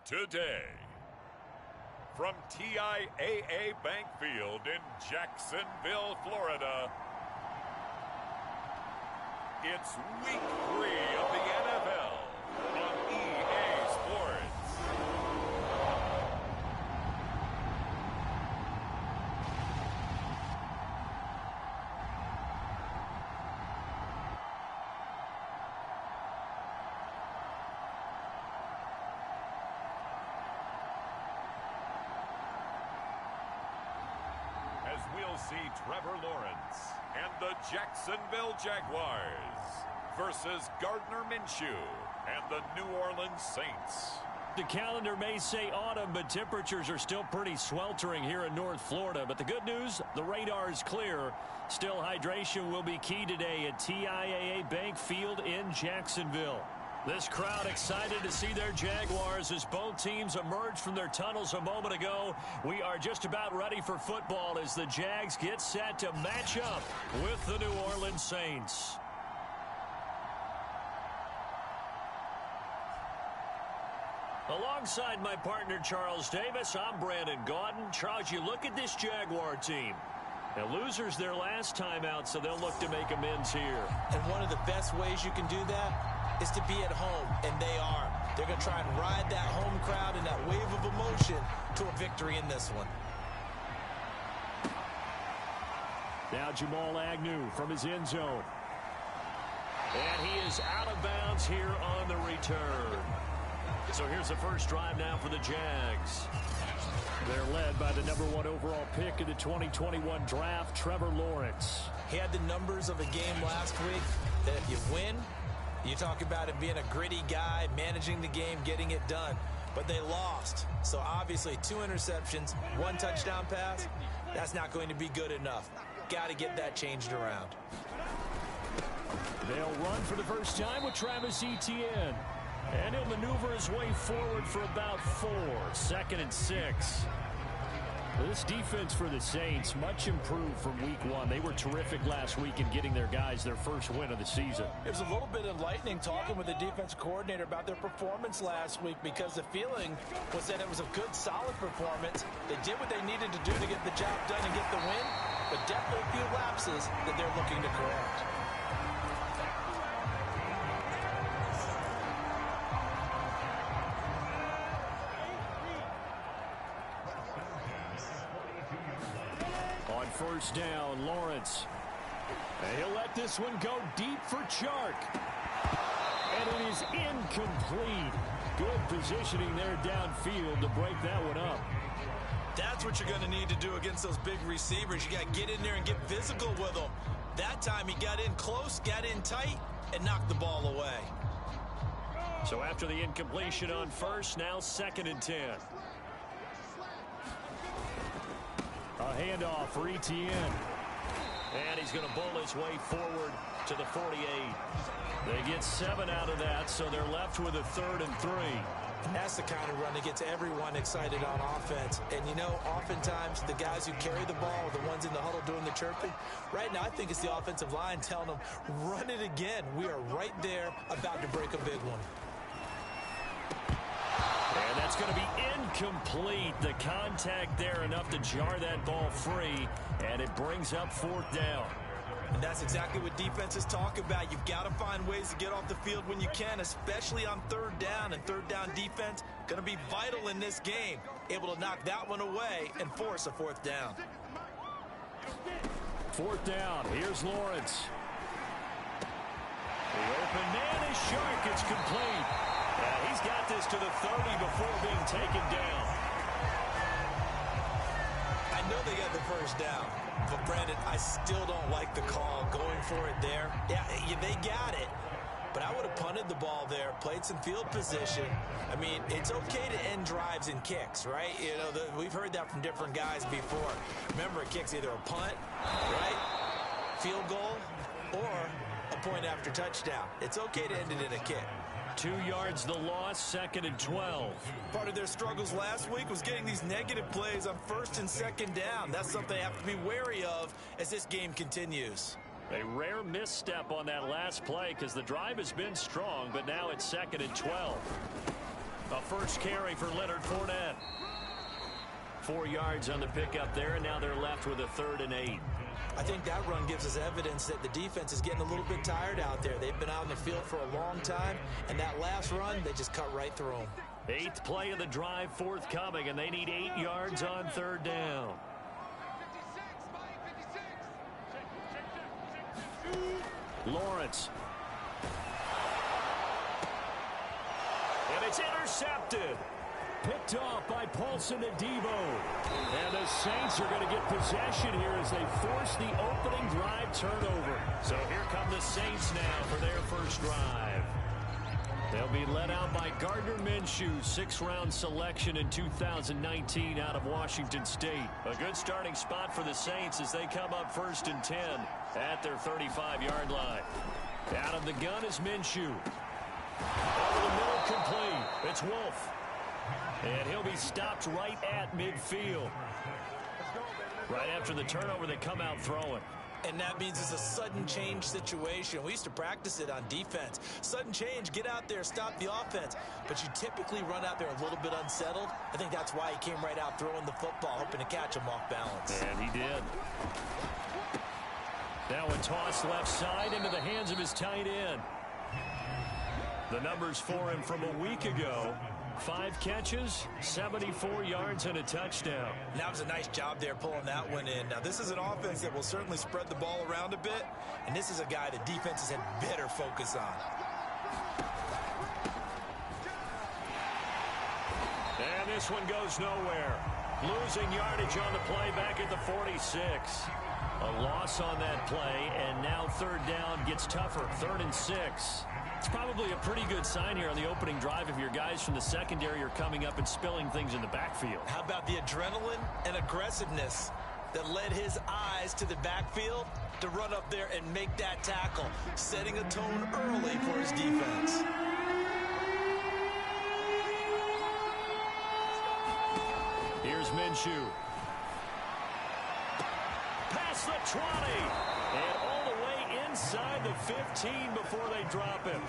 today. From TIAA Bank Field in Jacksonville, Florida, it's Week 3 of the NFL on EA Sports. As we'll see Trevor Lawrence and the Jacksonville Jaguars versus Gardner Minshew and the New Orleans Saints. The calendar may say autumn, but temperatures are still pretty sweltering here in North Florida. But the good news, the radar is clear. Still, hydration will be key today at TIAA Bank Field in Jacksonville. This crowd excited to see their Jaguars as both teams emerge from their tunnels a moment ago. We are just about ready for football as the Jags get set to match up with the New Orleans Saints. Alongside my partner Charles Davis, I'm Brandon Gaudin. Charles, you look at this Jaguar team. Now, losers their last time out, so they'll look to make amends here. And one of the best ways you can do that is to be at home, and they are. They're going to try and ride that home crowd and that wave of emotion to a victory in this one. Now Jamal Agnew from his end zone. And he is out of bounds here on the return. So here's the first drive now for the Jags. They're led by the #1 overall pick in the 2021 draft, Trevor Lawrence. He had the numbers of a game last week that if you win, you talk about him being a gritty guy, managing the game, getting it done. But they lost. So obviously 2 interceptions, 1 touchdown pass, that's not going to be good enough. Got to get that changed around. They'll run for the first time with Travis Etienne. And he'll maneuver his way forward for about 4. 2nd and 6. This defense for the Saints, much improved from week 1. They were terrific last week in getting their guys their first win of the season. It was a little bit enlightening talking with the defense coordinator about their performance last week because the feeling was that it was a good, solid performance. They did what they needed to do to get the job done and get the win, but definitely a few lapses that they're looking to correct. First down, Lawrence. And he'll let this one go deep for Chark. And it is incomplete. Good positioning there downfield to break that one up. That's what you're going to need to do against those big receivers. You got to get in there and get physical with them. That time he got in close, got in tight, and knocked the ball away. So after the incompletion on first, now 2nd and 10. A handoff for Etienne. And he's going to bowl his way forward to the 48. They get 7 out of that, so they're left with a 3rd and 3. And that's the kind of run that gets everyone excited on offense. And, you know, oftentimes the guys who carry the ball are the ones in the huddle doing the chirping. Right now, I think it's the offensive line telling them, run it again. We are right there about to break a big one. And that's going to be incomplete. The contact there enough to jar that ball free, and it brings up 4th down. And that's exactly what defenses talk about. You've got to find ways to get off the field when you can, especially on 3rd down. And 3rd down defense going to be vital in this game. Able to knock that one away and force a 4th down. 4th down. Here's Lawrence. The open man is Chark. It's complete. He's got this to the 30 before being taken down. I know they got the first down, but Brandon, I still don't like the call going for it there. Yeah, they got it, but I would have punted the ball there, played some field position. I mean, it's okay to end drives and kicks, right? You know, we've heard that from different guys before. Remember, a kick's either a punt, right, field goal, or a point after touchdown. It's okay to end it in a kick. 2 yards the loss, 2nd and 12. Part of their struggles last week was getting these negative plays on 1st and 2nd down. That's something they have to be wary of as this game continues. A rare misstep on that last play because the drive has been strong, but now it's 2nd and 12. A first carry for Leonard Fournette. 4 yards on the pickup there, and now they're left with a 3rd and 8. I think that run gives us evidence that the defense is getting a little bit tired out there. They've been out in the field for a long time, and that last run, they just cut right through them. 8th play of the drive forthcoming, and they need 8 yards on 3rd down. Lawrence. And it's intercepted. Picked off by Paulson Adebo. And the Saints are going to get possession here as they force the opening drive turnover. So here come the Saints now for their first drive. They'll be led out by Gardner Minshew, 6th-round selection in 2019 out of Washington State. A good starting spot for the Saints as they come up 1st and 10 at their 35-yard line. Out of the gun is Minshew. Over the middle, complete. It's Wolf. And he'll be stopped right at midfield. Right after the turnover, they come out throwing. And that means it's a sudden change situation. We used to practice it on defense. Sudden change, get out there, stop the offense. But you typically run out there a little bit unsettled. I think that's why he came right out throwing the football, hoping to catch him off balance. And he did. Now a toss left side into the hands of his tight end. The numbers for him from a week ago. 5 catches, 74 yards, and a touchdown. That was a nice job there pulling that one in. Now, this is an offense that will certainly spread the ball around a bit, and this is a guy the defenses had better focus on. And this one goes nowhere. Losing yardage on the play back at the 46. A loss on that play, and now 3rd down gets tougher, 3rd and 6. It's probably a pretty good sign here on the opening drive if your guys from the secondary are coming up and spilling things in the backfield. How about the adrenaline and aggressiveness that led his eyes to the backfield to run up there and make that tackle, setting a tone early for his defense. Here's Minshew. Past the 20. And all the way inside the 15 before they drop him.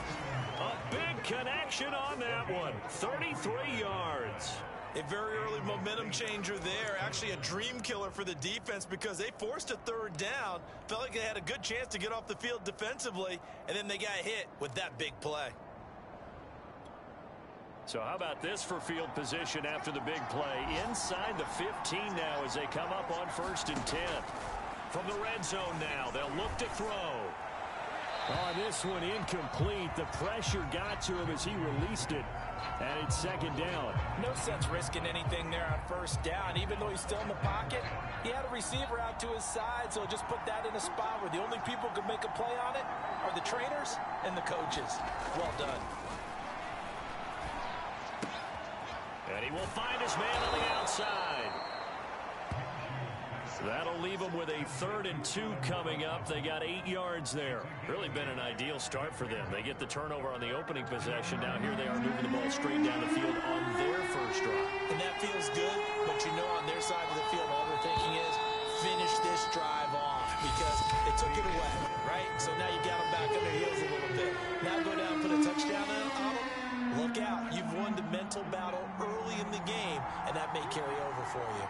A big connection on that one. 33 yards. A very early momentum changer there. Actually a dream killer for the defense because they forced a 3rd down. Felt like they had a good chance to get off the field defensively, and then they got hit with that big play. So how about this for field position after the big play? Inside the 15 now as they come up on 1st and 10. From the red zone now, they'll look to throw. Oh, this one incomplete. The pressure got to him as he released it. And it's 2nd down. No sense risking anything there on 1st down. Even though he's still in the pocket, he had a receiver out to his side, so just put that in a spot where the only people who could make a play on it are the trainers and the coaches. Well done. And he will find his man on the outside. That'll leave them with a 3rd and 2 coming up. They got 8 yards there. Really been an ideal start for them. They get the turnover on the opening possession. Now here they are moving the ball straight down the field on their first drive. And that feels good, but you know on their side of the field all they're thinking is finish this drive off because they took it away, right? So now you got them back on their heels a little bit. Now go down and put a touchdown on them. Look out. You've won the mental battle early in the game, and that may carry over for you.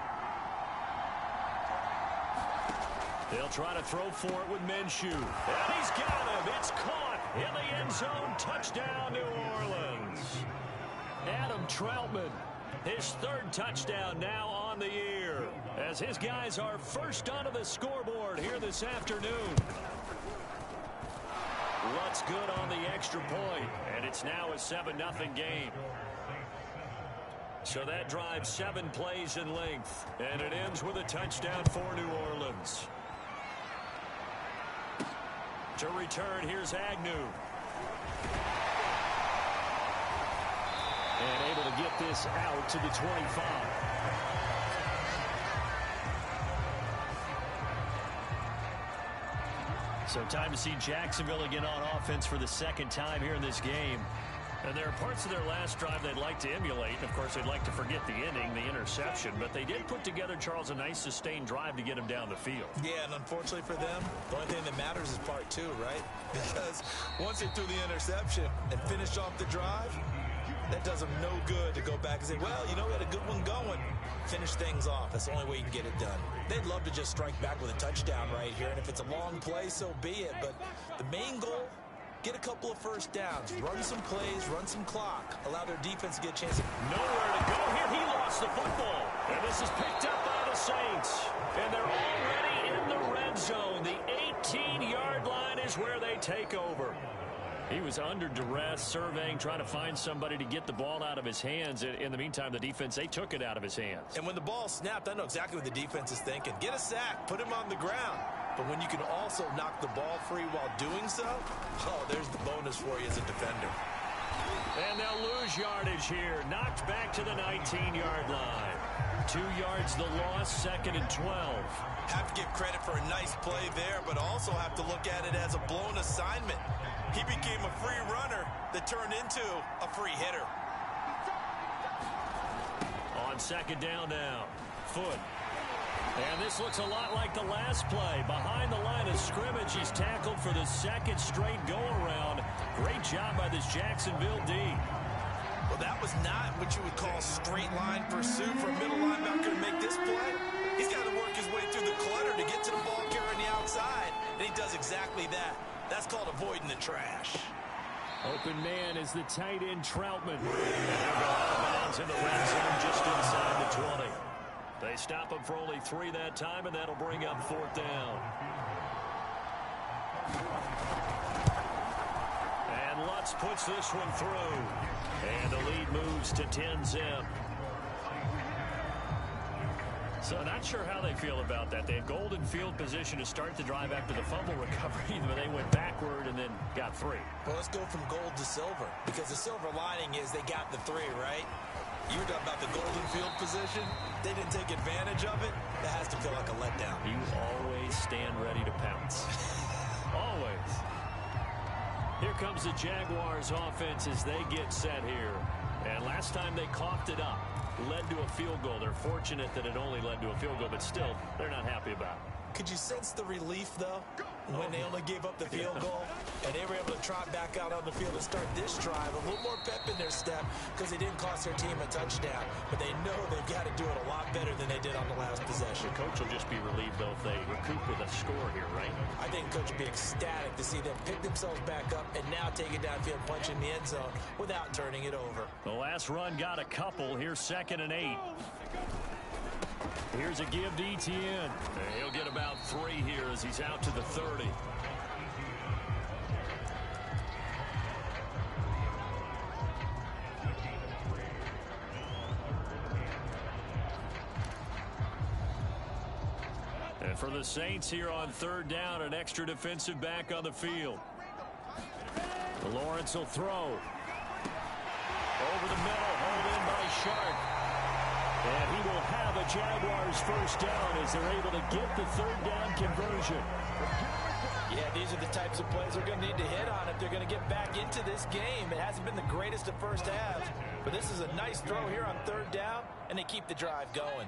They'll try to throw for it with Minshew. And he's got him. It's caught in the end zone. Touchdown, New Orleans. Adam Troutman, his 3rd touchdown now on the year. As his guys are first onto the scoreboard here this afternoon. What's good on the extra point? And it's now a 7-0 game. So that drives 7 plays in length. And it ends with a touchdown for New Orleans. To return, here's Agnew. And able to get this out to the 25. So time to see Jacksonville again on offense for the 2nd time here in this game. And there are parts of their last drive they'd like to emulate. And, of course, they'd like to forget the ending, the interception. But they did put together, Charles, a nice sustained drive to get him down the field. Yeah, and unfortunately for them, the only thing that matters is part 2, right? Because once they threw the interception and finished off the drive, That does them no good to go back and say, well, you know, we had a good one going. Finish things off. That's the only way you can get it done. They'd love to just strike back with a touchdown right here, and if it's a long play, so be it. But the main goal, get a couple of first downs, run some plays, run some clock, allow their defense to get a chance. Nowhere to go here. He lost the football. And this is picked up by the Saints. And they're already in the red zone. The 18-yard line is where they take over. He was under duress, surveying, trying to find somebody to get the ball out of his hands. In the meantime, the defense, they took it out of his hands. And when the ball snapped, I know exactly what the defense is thinking. Get a sack, put him on the ground. But when you can also knock the ball free while doing so, oh, there's the bonus for you as a defender. And they'll lose yardage here. Knocked back to the 19-yard line. 2 yards the loss, 2nd and 12. Have to give credit for a nice play there, but also have to look at it as a blown assignment. He became a free runner that turned into a free hitter. On 2nd down now. Foot. And this looks a lot like the last play. Behind the line of scrimmage, he's tackled for the 2nd straight go-around. Great job by this Jacksonville D. Well, that was not what you would call straight line pursuit for a middle linebacker to make this play. He's got to work his way through the clutter to get to the ball carrier on the outside, and he does exactly that. That's called avoiding the trash. Open man is the tight end Troutman. And they'll go out of bounds in the red zone just inside the 20. They stop him for only 3 that time, and that'll bring up 4th down. And Lutz puts this one through. And the lead moves to 10-zip. So not sure how they feel about that. They had golden field position to start the drive after the fumble recovery, but they went backward and then got 3. Well, let's go from gold to silver, because the silver lining is they got the 3, right? You were talking about the golden field position. They didn't take advantage of it. That has to feel like a letdown. You always stand ready to pounce. Always. Here comes the Jaguars offense as they get set here. And last time they coughed it up, led to a field goal. They're fortunate that it only led to a field goal, but still, they're not happy about it. Could you sense the relief, though, when they only gave up the field goal and they were able to trot back out on the field and start this drive? A little more pep in their step because they didn't cost their team a touchdown, but they know they've got to do it a lot better than they did on the last possession. The coach will just be relieved, though, if they recoup with a score here, right? I think coach will be ecstatic to see them pick themselves back up and now take it downfield, punch in the end zone without turning it over. The last run got a couple. Here's 2nd and 8. Here's a give to Etienne. He'll get about 3 here as he's out to the 30. And for the Saints here on 3rd down, an extra defensive back on the field. Lawrence will throw. Over the middle, hauled in by Sharp. And he will have a Jaguars 1st down as they're able to get the 3rd down conversion. Yeah, these are the types of plays they're going to need to hit on if they're going to get back into this game. It hasn't been the greatest of first halves, but this is a nice throw here on 3rd down, and they keep the drive going.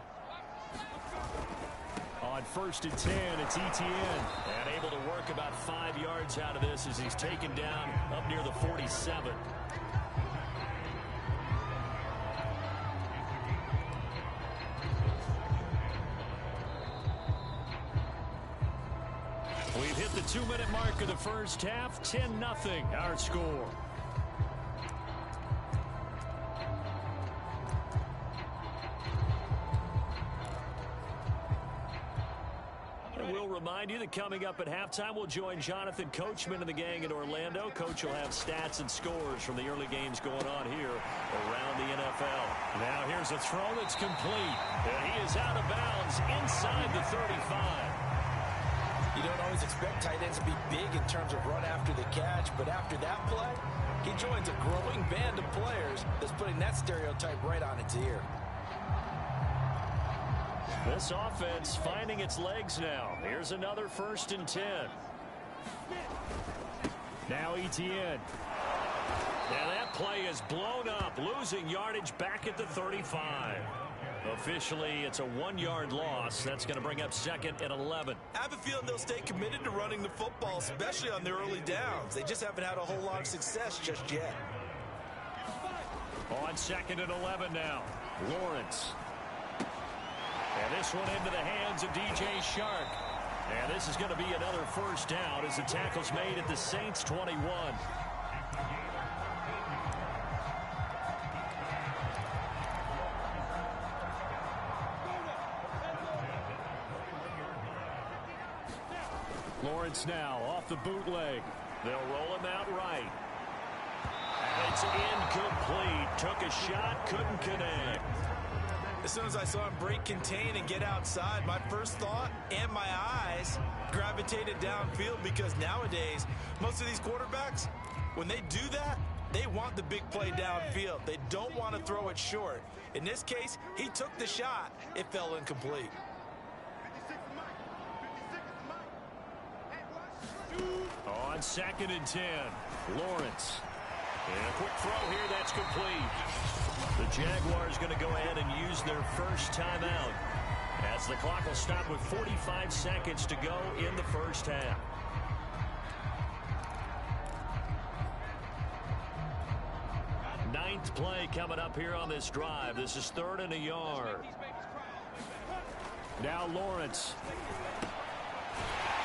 On 1st and 10, it's Etienne. And able to work about 5 yards out of this as he's taken down up near the 47. We've hit the 2-minute mark of the first half. 10-0 our score. And we'll remind you that coming up at halftime, we'll join Jonathan Coachman and the gang in Orlando. Coach will have stats and scores from the early games going on here around the NFL. Now here's a throw that's complete. And he is out of bounds inside the 35. You don't always expect tight ends to be big in terms of run after the catch, but after that play, he joins a growing band of players that's putting that stereotype right on its ear. This offense finding its legs now. Here's another 1st and 10. Now Etienne. And that play is blown up, losing yardage back at the 35. Officially, it's a 1-yard loss. That's going to bring up 2nd and 11. I have a feeling they'll stay committed to running the football, especially on their early downs. They just haven't had a whole lot of success just yet. On 2nd and 11 now. Lawrence. And this one into the hands of DJ Shark. And this is going to be another first down as the tackle's made at the Saints 21. Lawrence now off the bootleg. They'll roll him out right. And it's incomplete. Took a shot, couldn't connect. As soon as I saw him break contain and get outside, my first thought and my eyes gravitated downfield, because nowadays, most of these quarterbacks, when they do that, they want the big play downfield. They don't want to throw it short. In this case, he took the shot. It fell incomplete. On 2nd and 10, Lawrence. And a quick throw here, that's complete. The Jaguars going to go ahead and use their first timeout, as the clock will stop with 45 seconds to go in the first half. Ninth play coming up here on this drive. This is 3rd and a yard. Now Lawrence.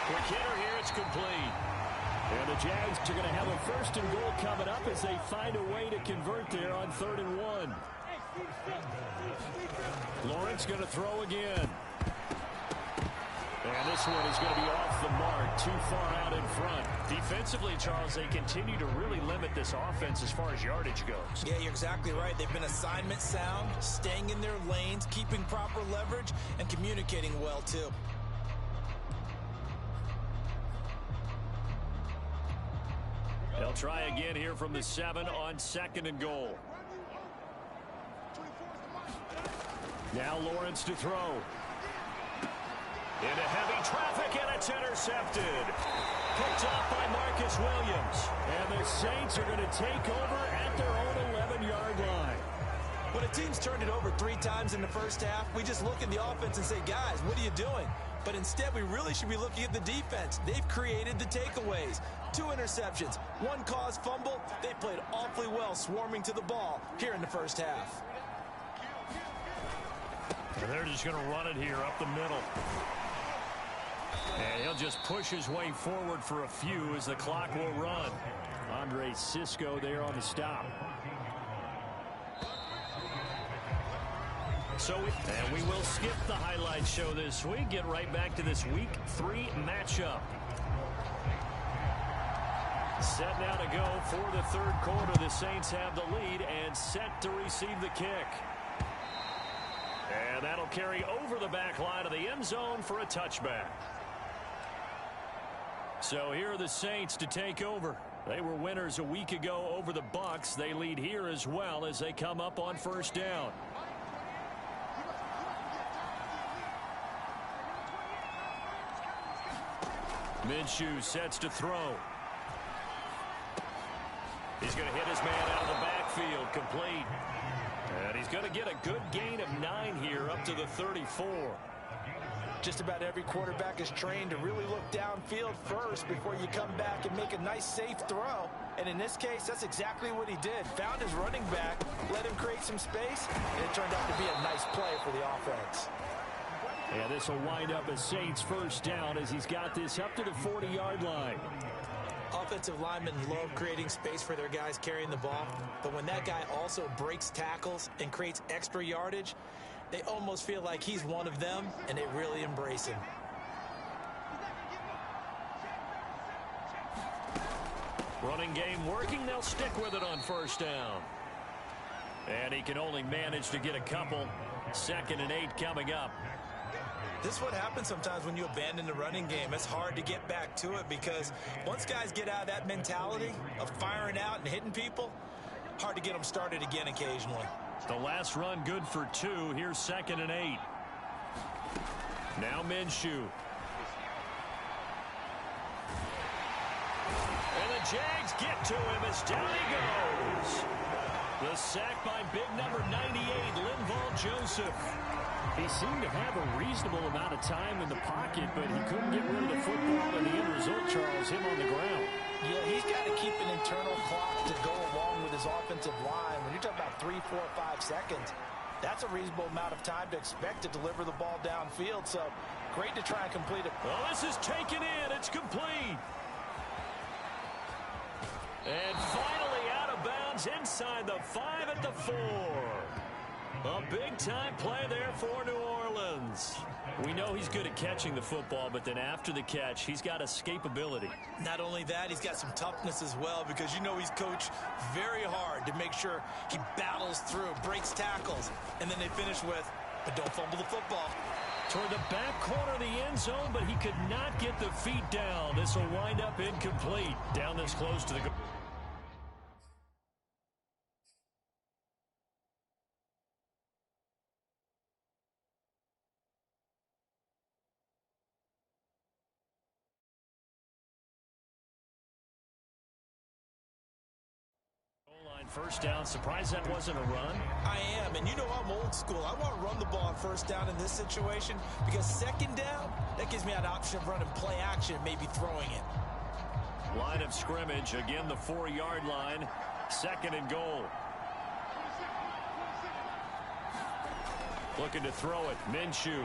Quick hitter here, it's complete. And the Jags are going to have a 1st and goal coming up as they find a way to convert there on 3rd and 1. Lawrence going to throw again. And this one is going to be off the mark, too far out in front. Defensively, Charles, they continue to really limit this offense as far as yardage goes. Yeah, you're exactly right. They've been assignment sound, staying in their lanes, keeping proper leverage, and communicating well, too. They'll try again here from the 7 on 2nd and goal. Now Lawrence to throw. Into heavy traffic, and it's intercepted. Picked off by Marcus Williams. And the Saints are going to take over at their own 11-yard line. When a team's turned it over 3 times in the first half, we just look at the offense and say, guys, what are you doing? But instead, we really should be looking at the defense. They've created the takeaways. 2 interceptions, 1 caused fumble. They played awfully well swarming to the ball here in the first half. And they're just going to run it here up the middle. And he'll just push his way forward for a few as the clock will run. Andre Cisco there on the stop. And we will skip the highlight show this week. Get right back to this Week 3 matchup. Set now to go for the 3rd quarter. The Saints have the lead and set to receive the kick. And that'll carry over the back line of the end zone for a touchback. So here are the Saints to take over. They were winners a week ago over the Bucs. They lead here as well as they come up on 1st down. Minshew sets to throw. He's going to hit his man out of the backfield, complete. And he's going to get a good gain of 9 here up to the 34. Just about every quarterback is trained to really look downfield first before you come back and make a nice, safe throw. And in this case, that's exactly what he did. Found his running back, let him create some space, and it turned out to be a nice play for the offense. And this will wind up a Saints 1st down as he's got this up to the 40-yard line. Offensive linemen love creating space for their guys carrying the ball, but when that guy also breaks tackles and creates extra yardage, they almost feel like he's one of them, and they really embrace him. Running game working. They'll stick with it on 1st down. And he can only manage to get a couple. 2nd and 8 coming up. This is what happens sometimes when you abandon the running game. It's hard to get back to it because once guys get out of that mentality of firing out and hitting people, hard to get them started again occasionally. The last run good for 2. Here's 2nd and 8. Now Minshew. And the Jags get to him as down he goes. The sack by big number 98, Linval Joseph. He seemed to have a reasonable amount of time in the pocket, but he couldn't get rid of the football, and the end result, Charles, him on the ground. Yeah, he's got to keep an internal clock to go along with his offensive line. When you're talking about 3, 4, 5 seconds, that's a reasonable amount of time to expect to deliver the ball downfield. So great to try and complete it. Well, this is taken in. It's complete. And finally out of bounds inside the 5 at the 4. A big-time play there for New Orleans. We know he's good at catching the football, but then after the catch, he's got escapability. Not only that, he's got some toughness as well, because you know he's coached very hard to make sure he battles through, breaks tackles, and then they finish with, but don't fumble the football. Toward the back corner of the end zone, but he could not get the feet down. This will wind up incomplete. Down this close to the goal. First down. Surprised that wasn't a run. I am, and you know I'm old school. I want to run the ball on first down in this situation because second down, that gives me an option of running play action, maybe throwing it. Line of scrimmage, again the 4-yard line. 2nd and goal. Looking to throw it. Minshew.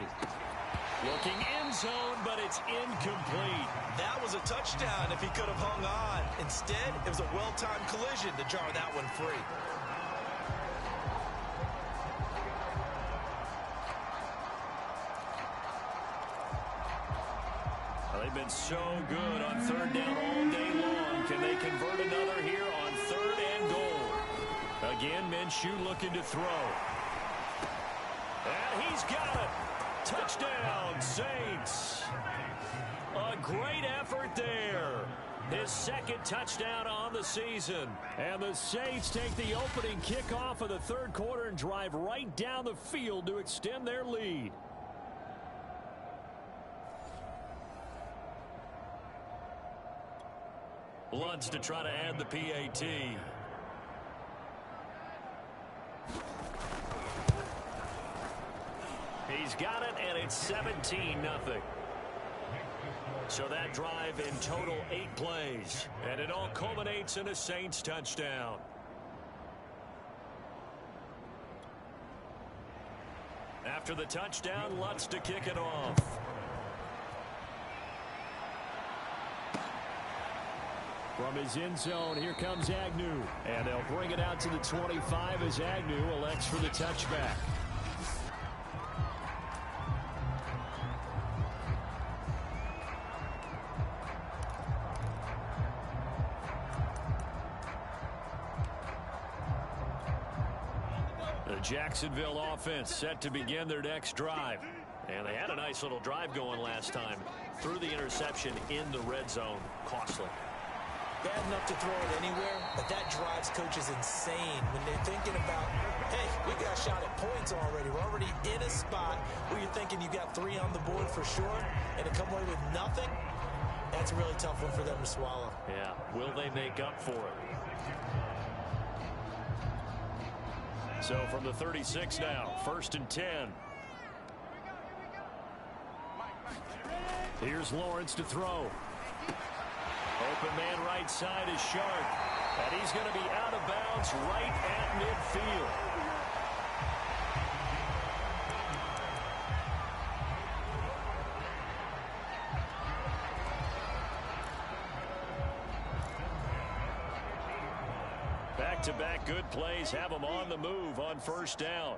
Looking end zone, but it's incomplete. That was a touchdown if he could have hung on. Instead, it was a well-timed collision to jar that one free. Well, they've been so good on 3rd down all day long. Can they convert another here on 3rd and goal? Again, Minshew looking to throw. And he's got it. Touchdown, Saints. A great effort there. His 2nd touchdown on the season. And the Saints take the opening kickoff of the 3rd quarter and drive right down the field to extend their lead. Lutz to try to add the PAT. He's got it, and it's 17-0. So that drive in total 8 plays. And it all culminates in a Saints touchdown. After the touchdown, Lutz to kick it off. From his end zone, here comes Agnew. And they'll bring it out to the 25 as Agnew elects for the touchback. Jacksonville offense set to begin their next drive. And they had a nice little drive going last time. Threw the interception in the red zone. Costly. Bad enough to throw it anywhere, but that drives coaches insane when they're thinking about, hey, we got a shot at points already. We're already in a spot where you're thinking you got 3 on the board for sure, and to come away with nothing, that's a really tough one for them to swallow. Yeah, will they make up for it? So from the 36 now, 1st and 10. Here's Lawrence to throw. Open man right side is Sharp. And he's going to be out of bounds right at midfield. Back-to-back good plays have them on the move on 1st down.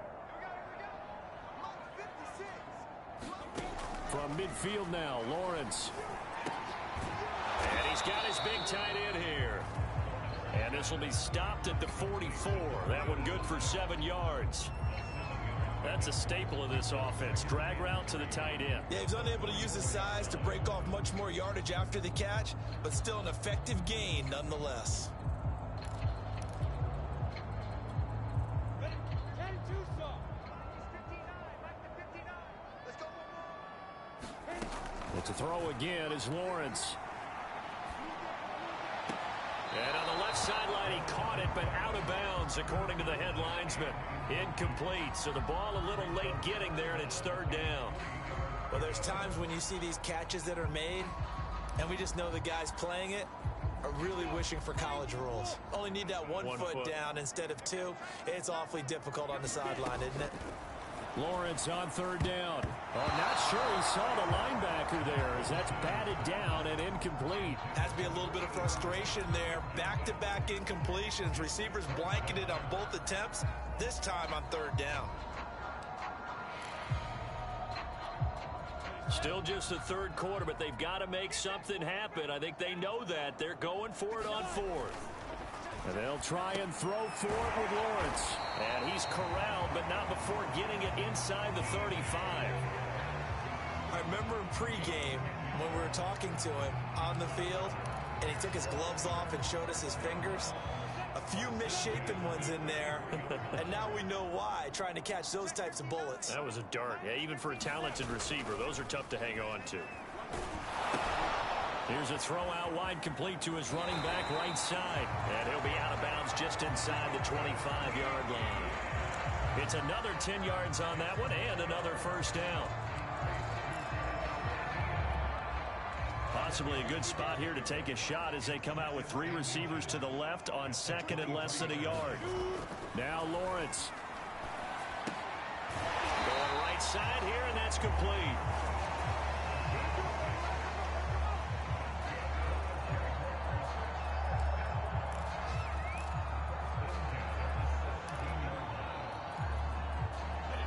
From midfield now, Lawrence. And he's got his big tight end here. And this will be stopped at the 44. That one good for 7 yards. That's a staple of this offense. Drag route to the tight end. Yeah, he's unable to use his size to break off much more yardage after the catch, but still an effective gain nonetheless. To throw again is Lawrence. And on the left sideline, he caught it, but out of bounds, according to the head linesman. Incomplete, so the ball a little late getting there, and it's 3rd down. Well, there's times when you see these catches that are made, and we just know the guys playing it are really wishing for college rules. Only need that one foot down instead of two. It's awfully difficult on the sideline, isn't it? Lawrence on third down. I'm not sure he saw the linebacker there as that's batted down and incomplete. Has to be a little bit of frustration there. Back-to-back incompletions. Receivers blanketed on both attempts. This time on third down. Still just the third quarter, but they've got to make something happen. I think they know that. They're going for it on fourth. And they'll try and throw for it with Lawrence. And he's corralled, but not before getting it inside the 35. I remember in pregame when we were talking to him on the field, and he took his gloves off and showed us his fingers. A few misshapen ones in there, and now we know why, trying to catch those types of bullets. That was a dart. Yeah, even for a talented receiver, those are tough to hang on to. Here's a throw out wide, complete to his running back right side. And he'll be out of bounds just inside the 25-yard line. It's another 10 yards on that one and another first down. Possibly a good spot here to take a shot as they come out with three receivers to the left on second and less than a yard. Now Lawrence. Going right side here, and that's complete.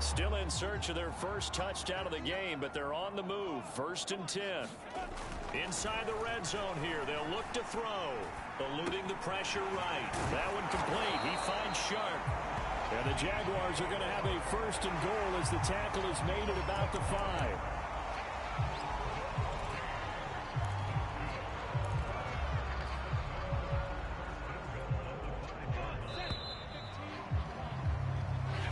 Still in search of their first touchdown of the game, but they're on the move. 1st and 10. Inside the red zone here. They'll look to throw. Eluding the pressure right. That one complete. He finds Sharp. And the Jaguars are going to have a 1st and goal as the tackle is made at about the 5.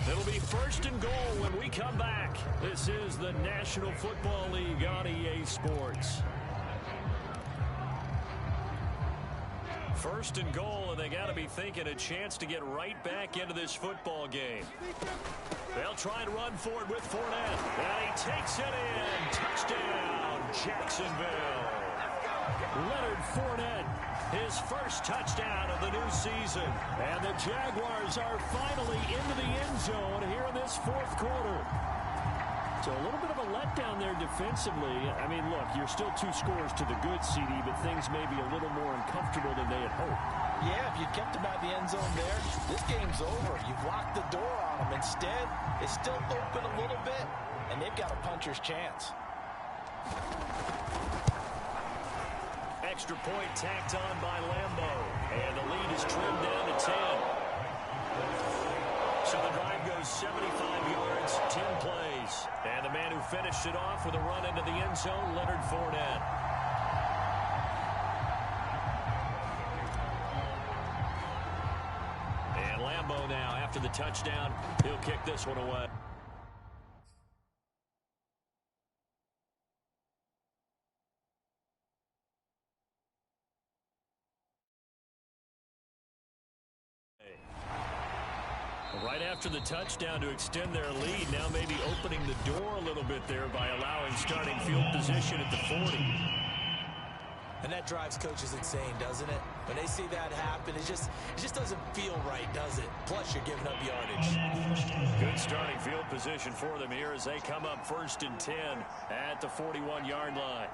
It'll be 1st and goal when we come back. This is the National Football League on EA Sports. 1st and goal, and they got to be thinking a chance to get right back into this football game. They'll try and run for it with Fournette. And he takes it in. Touchdown, Jacksonville. Leonard Fournette, his first touchdown of the new season. And the Jaguars are finally into the end zone here in this 4th quarter. So a little bit of a letdown there defensively. I mean, look, you're still 2 scores to the good, CD, but things may be a little more uncomfortable than they had hoped. Yeah, if you kept them out of the end zone there, this game's over. You've locked the door on them. Instead, it's still open a little bit, and they've got a puncher's chance. Extra point tacked on by Lambeau. And the lead is trimmed down to 10. So the drive goes 75 yards, 10 plays. And the man who finished it off with a run into the end zone, Leonard Fournette. And Lambeau now, after the touchdown, he'll kick this one away. Right after the touchdown to extend their lead, now maybe opening the door a little bit there by allowing starting field position at the 40. And that drives coaches insane, doesn't it? When they see that happen, it just doesn't feel right, does it? Plus, you're giving up yardage. Good starting field position for them here as they come up 1st and 10 at the 41-yard line.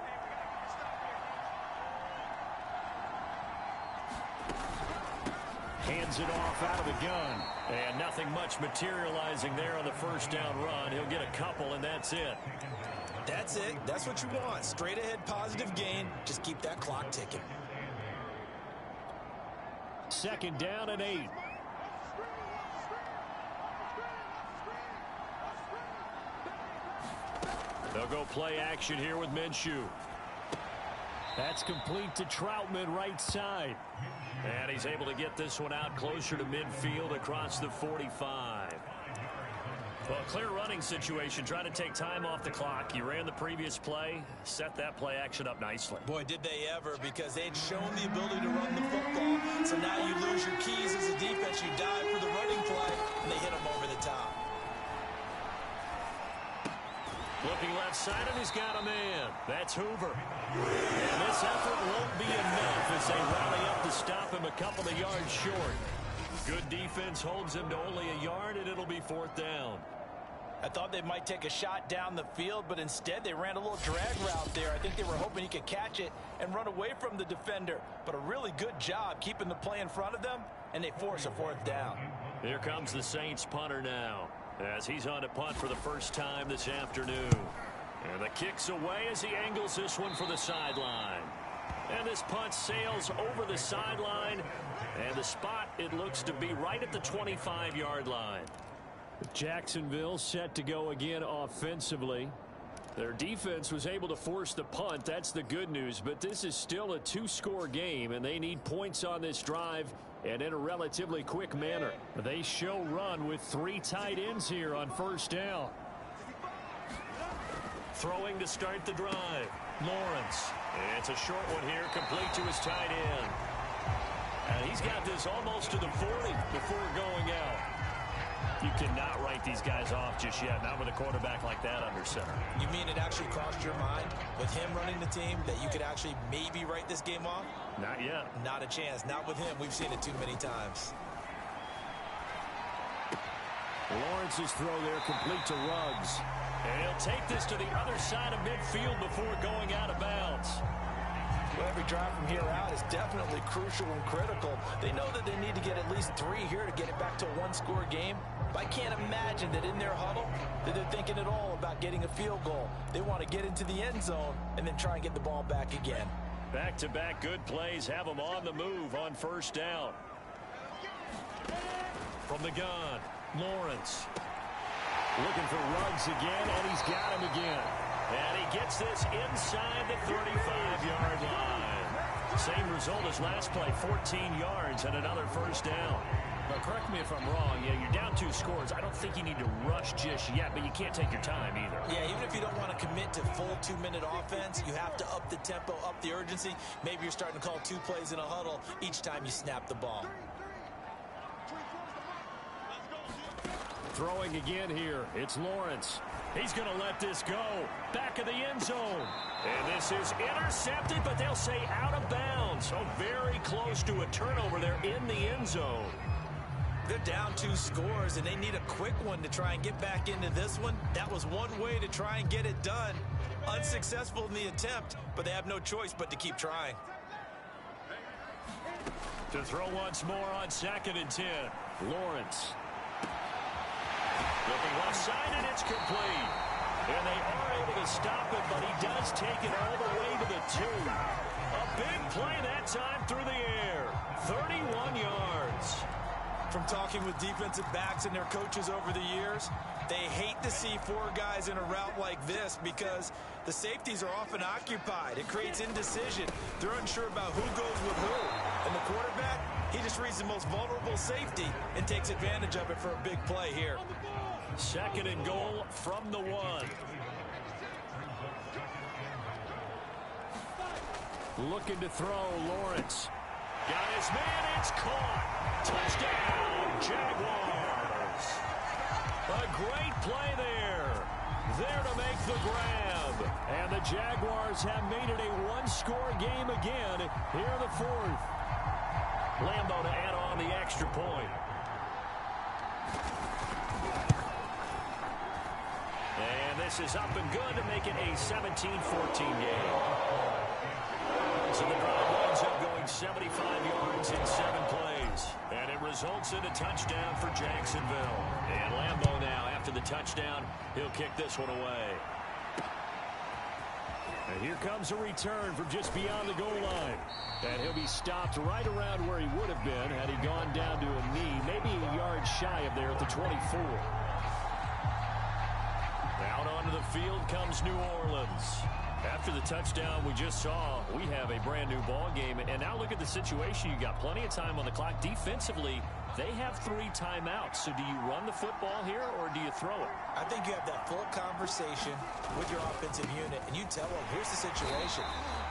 Hands it off out of the gun. And nothing much materializing there on the 1st down run. He'll get a couple, and that's it. That's it. That's what you want. Straight ahead positive gain. Just keep that clock ticking. 2nd down and 8. They'll go play action here with Minshew. That's complete to Troutman right side. And he's able to get this one out closer to midfield across the 45. Well, clear running situation. Trying to take time off the clock. You ran the previous play, set that play action up nicely. Boy, did they ever, because they'd shown the ability to run the football. So now you lose your keys as a defense. You dive for the running play, and they hit them over the top. Looking left side, and he's got a man. That's Hoover. And this effort won't be enough as they rally up to stop him a couple of yards short. Good defense holds him to only a yard, and it'll be 4th down. I thought they might take a shot down the field, but instead they ran a little drag route there. I think they were hoping he could catch it and run away from the defender. But a really good job keeping the play in front of them, and they force a 4th down. Here comes the Saints punter now, as he's on to punt for the first time this afternoon. And the kick's away as he angles this one for the sideline. And this punt sails over the sideline, and the spot, it looks to be right at the 25-yard line. Jacksonville set to go again offensively. Their defense was able to force the punt. That's the good news, but this is still a 2-score game, and they need points on this drive and in a relatively quick manner. They show run with 3 tight ends here on 1st down. Throwing to start the drive. Lawrence. It's a short one here, complete to his tight end. And he's got this almost to the 40 before going out. You cannot write these guys off just yet, not with a quarterback like that under center. You mean it actually crossed your mind with him running the team that you could actually maybe write this game off? Not yet. Not a chance. Not with him. We've seen it too many times. Lawrence's throw there complete to Ruggs. And he'll take this to the other side of midfield before going out of bounds. Well, every drive from here out is definitely crucial and critical. They know that they need to get at least 3 here to get it back to a 1-score game. But I can't imagine that in their huddle that they're thinking at all about getting a field goal. They want to get into the end zone and then try and get the ball back again. Back-to-back good plays have them on the move on 1st down. From the gun, Lawrence. Looking for Ruggs again, and he's got him again. And he gets this inside the 35-yard line. Same result as last play, 14 yards and another 1st down. Now, correct me if I'm wrong. Yeah, you're down 2 scores. I don't think you need to rush just yet, but you can't take your time either. Yeah, even if you don't want to commit to full 2-minute offense, you have to up the tempo, up the urgency. Maybe you're starting to call 2 plays in a huddle each time you snap the ball. Throwing again here. It's Lawrence. He's going to let this go. Back of the end zone. And this is intercepted, but they'll say out of bounds. So very close to a turnover there in the end zone. They're down 2 scores, and they need a quick one to try and get back into this one. That was one way to try and get it done. Unsuccessful in the attempt, but they have no choice but to keep trying. To throw once more on 2nd and 10. Lawrence. Looking left side, and it's complete. And they are able to stop it, but he does take it all the way to the 2. A big play that time through the air. 31 yards. From talking with defensive backs and their coaches over the years, they hate to see 4 guys in a route like this because the safeties are often occupied. It creates indecision. They're unsure about who goes with who. And the quarterback, he just reads the most vulnerable safety and takes advantage of it for a big play here. 2nd and goal from the 1. Looking to throw, Lawrence. Got his man, it's caught. Touchdown, Jaguars. A great play there. There to make the grab. And the Jaguars have made it a 1-score game again here in the 4th. Lambo to add on the extra point. And this is up and good to make it a 17-14 game. So the drive winds up going 75 yards in 7 plays. And it results in a touchdown for Jacksonville. And Lambo now, after the touchdown, he'll kick this one away. And here comes a return from just beyond the goal line. And he'll be stopped right around where he would have been had he gone down to a knee, maybe a yard shy of there at the 24. Out onto the field comes New Orleans. After the touchdown we just saw, we have a brand new ball game. And now look at the situation. You got plenty of time on the clock. Defensively, they have 3 timeouts. So do you run the football here or do you throw it? I think you have that full conversation with your offensive unit, and you tell them, here's the situation.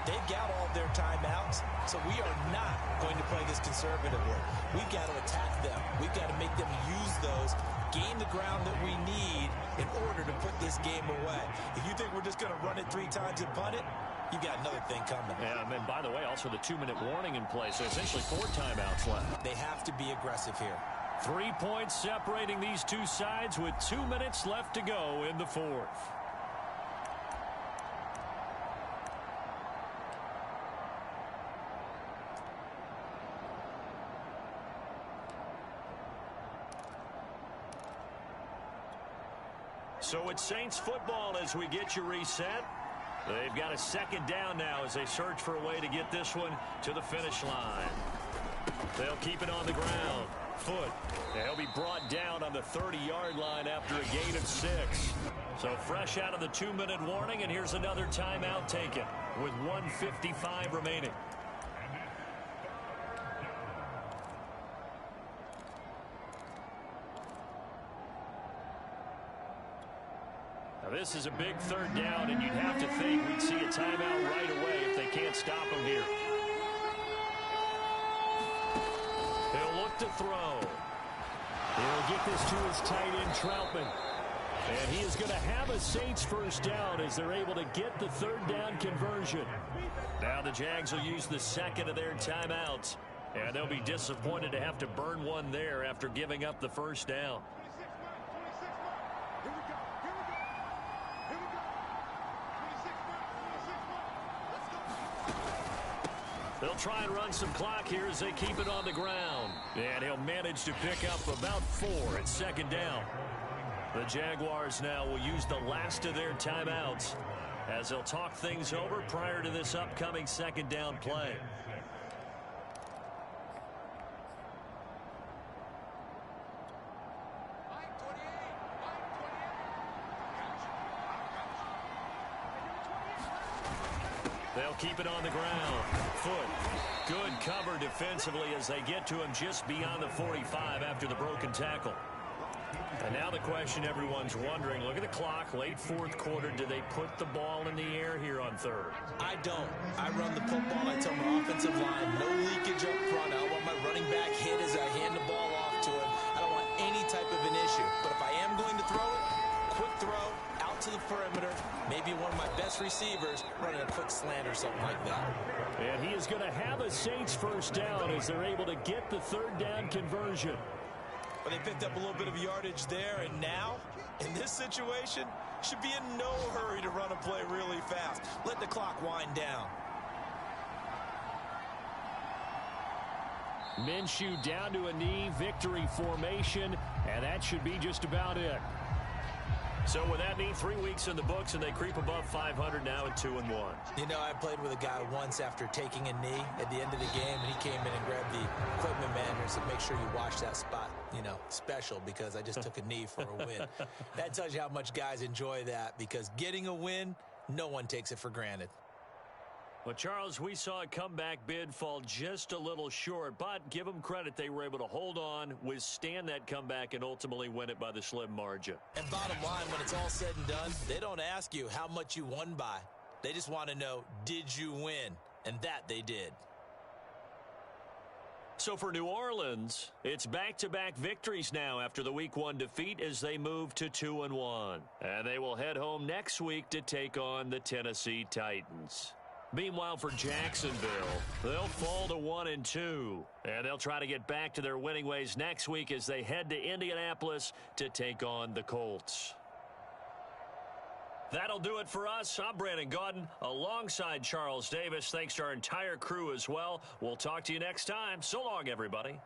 They've got all their timeouts, so we are not going to play this conservatively. We've got to attack them. We've got to make them use those gain the ground that we need in order to put this game away. If you think we're just going to run it 3 times and punt it, you got another thing coming. Yeah, and then, by the way, also the 2-minute warning in place, so essentially 4 timeouts left. They have to be aggressive here. 3 points separating these two sides with 2 minutes left to go in the fourth. So it's Saints football as we get you reset. They've got a second down now as they search for a way to get this one to the finish line. They'll keep it on the ground. Foot. And he'll be brought down on the 30-yard line after a gain of 6. So fresh out of the 2-minute warning, and here's another timeout taken with 1:55 remaining. This is a big third down, and you'd have to think we'd see a timeout right away if they can't stop him here. He'll look to throw. He'll get this to his tight end, Troutman. And he is going to have a Saints first down as they're able to get the third down conversion. Now the Jags will use the second of their timeouts, and they'll be disappointed to have to burn one there after giving up the first down. They'll try and run some clock here as they keep it on the ground. And he'll manage to pick up about 4 at second down. The Jaguars now will use the last of their timeouts as they'll talk things over prior to this upcoming second down play. They'll keep it on the ground. Foot. Good cover defensively as they get to him just beyond the 45 after the broken tackle. And now the question everyone's wondering, look at the clock, late fourth quarter, do they put the ball in the air here on third? I don't. I run the football. I tell my offensive line, no leakage up front. I don't want my running back hit as I hand the ball off to him. I don't want any type of an issue. But if I am going to throw it, quick throw, out to the perimeter, maybe one of my best receivers running a quick slant or something like that. And he is going to have a Saints first down as they're able to get the third down conversion. But they picked up a little bit of yardage there, and now, in this situation, should be in no hurry to run a play really fast. Let the clock wind down. Minshew down to a knee, victory formation, and that should be just about it. So with that knee, 3 weeks in the books, and they creep above 500 now at 2-1. You know, I played with a guy once after taking a knee at the end of the game, and he came in and grabbed the equipment manager and said, make sure you watch that spot, you know, special, because I just took a knee for a win. That tells you how much guys enjoy that, because getting a win, no one takes it for granted. Well, Charles, we saw a comeback bid fall just a little short, but give them credit. They were able to hold on, withstand that comeback, and ultimately win it by the slim margin. And bottom line, when it's all said and done, they don't ask you how much you won by. They just want to know, did you win? And that they did. So for New Orleans, it's back-to-back victories now after the Week 1 defeat as they move to 2-1. And they will head home next week to take on the Tennessee Titans. Meanwhile, for Jacksonville, they'll fall to 1-2, and they'll try to get back to their winning ways next week as they head to Indianapolis to take on the Colts. That'll do it for us. I'm Brandon Gaudin alongside Charles Davis. Thanks to our entire crew as well. We'll talk to you next time. So long, everybody.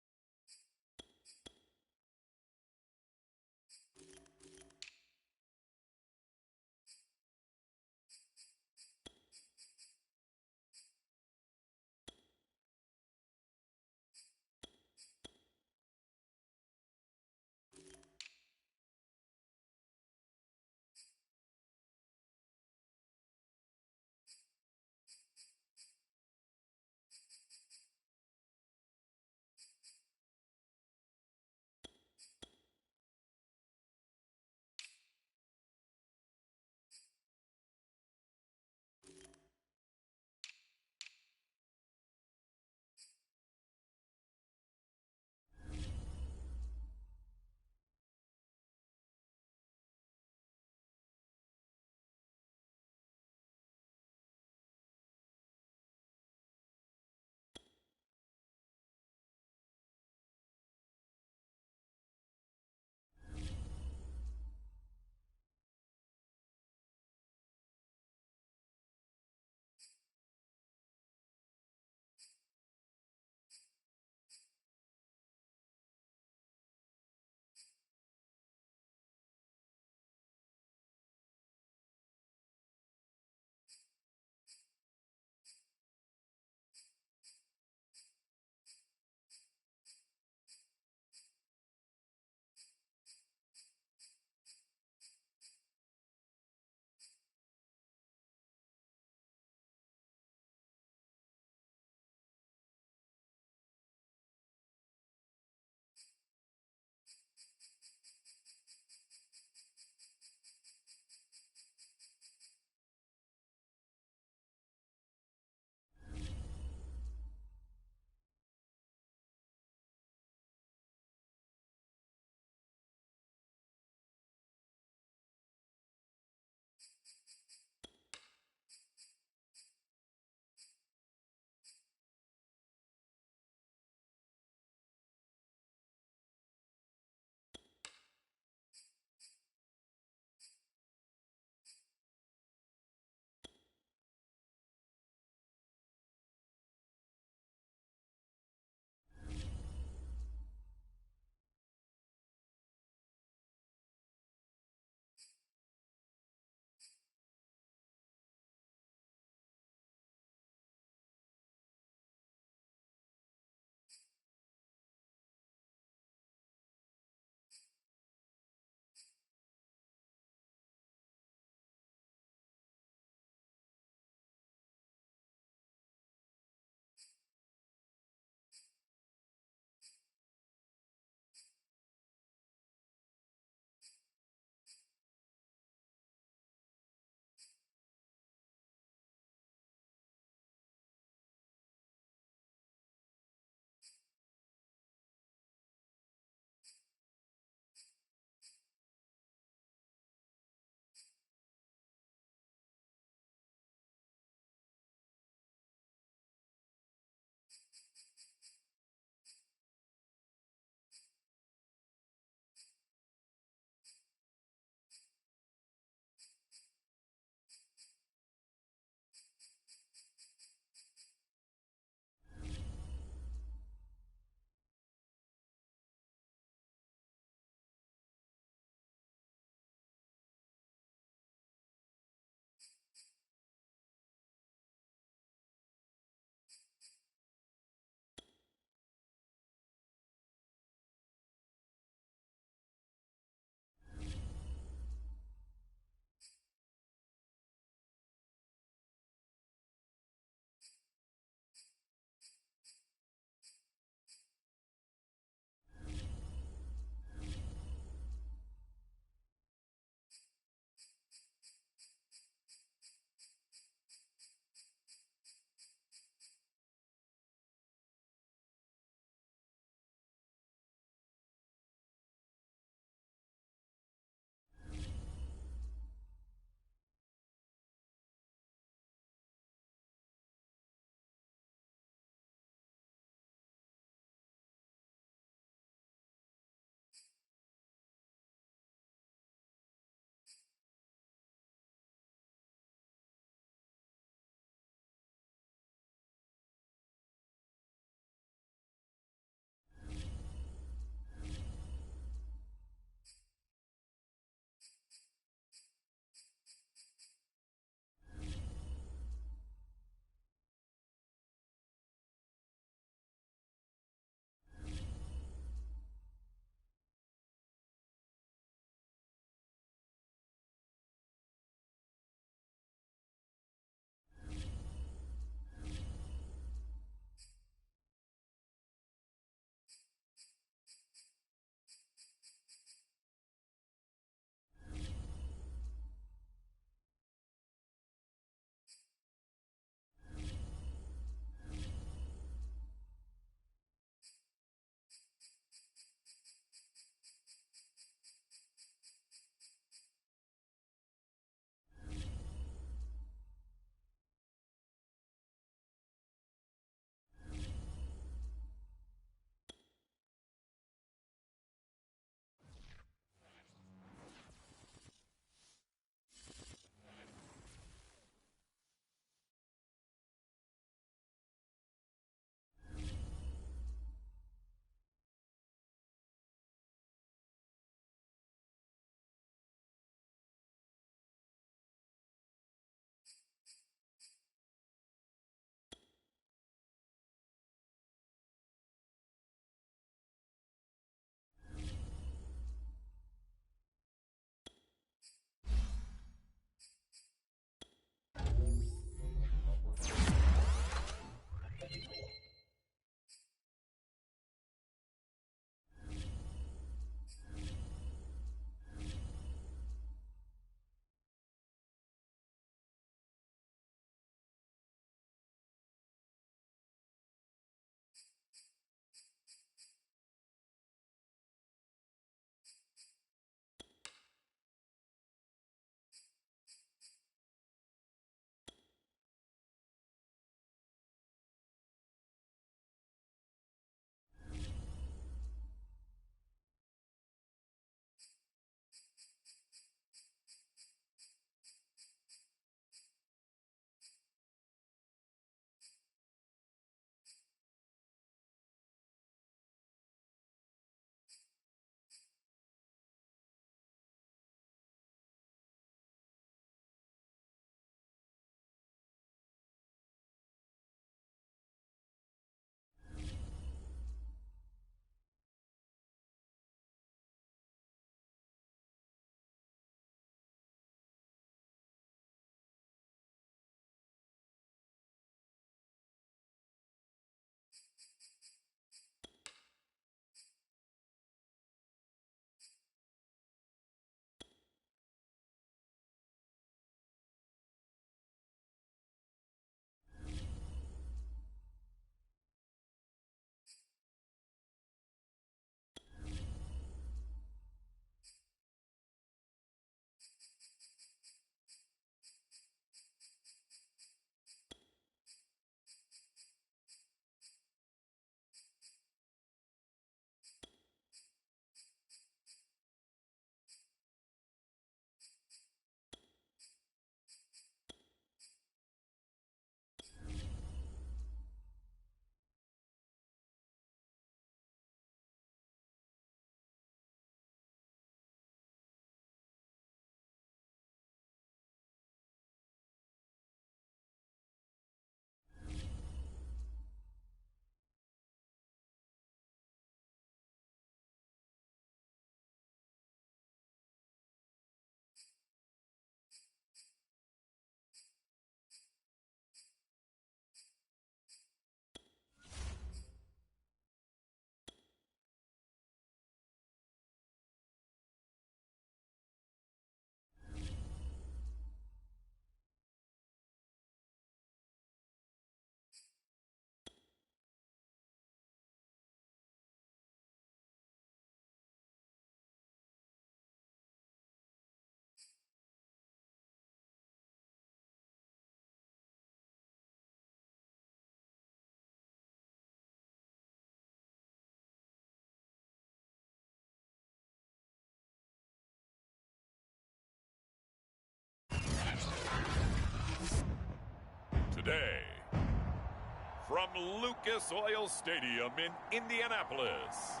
from Lucas Oil Stadium in Indianapolis.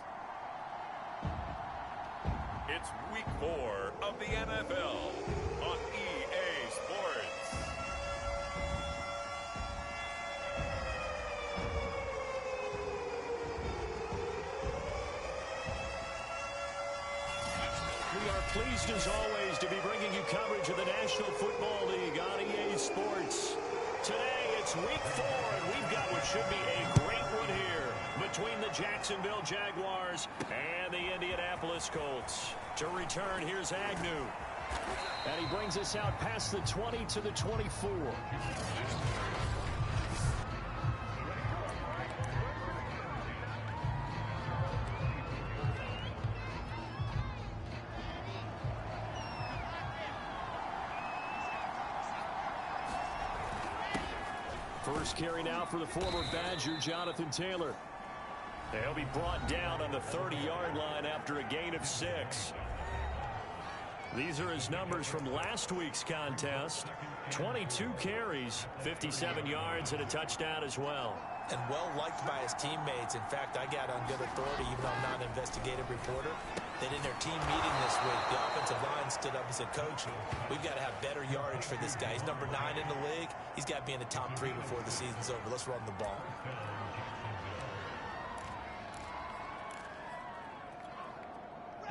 It's week 4 of the NFL on EA Sports. We are pleased as always to be bringing you coverage of the National Football League on EA Sports. Today it's week 4 and we've got what should be a great one here between the Jacksonville Jaguars and the Indianapolis Colts. To return, here's Agnew. And he brings us out past the 20 to the 24. First carry now for the former Badger, Jonathan Taylor. He'll be brought down on the 30-yard line after a gain of 6. These are his numbers from last week's contest. 22 carries, 57 yards, and a touchdown as well. And well-liked by his teammates. In fact, I got on good authority, even though I'm not an investigative reporter, that in their team meeting this week, the offensive line stood up and said, Coach, we've got to have better yardage for this guy. He's number 9 in the league. He's got to be in the top 3 before the season's over. Let's run the ball.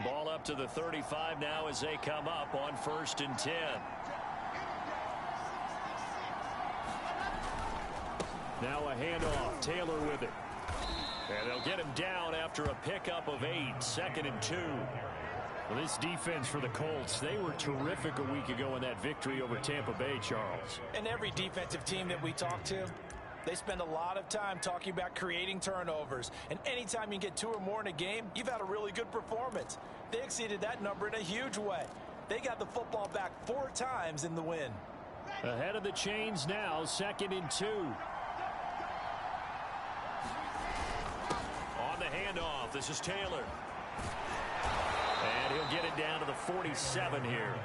Ball up to the 35 now as they come up on 1st and 10. Now a handoff. Taylor with it. And they'll get him down after a pickup of 8. 2nd and 2. Well, this defense for the Colts, they were terrific a week ago in that victory over Tampa Bay, Charles. And every defensive team that we talk to, they spend a lot of time talking about creating turnovers. And anytime you get 2 or more in a game, you've had a really good performance. They exceeded that number in a huge way. They got the football back 4 times in the win. Ahead of the chains now, 2nd and 2. On the handoff, this is Taylor. And he'll get it down to the 47 here.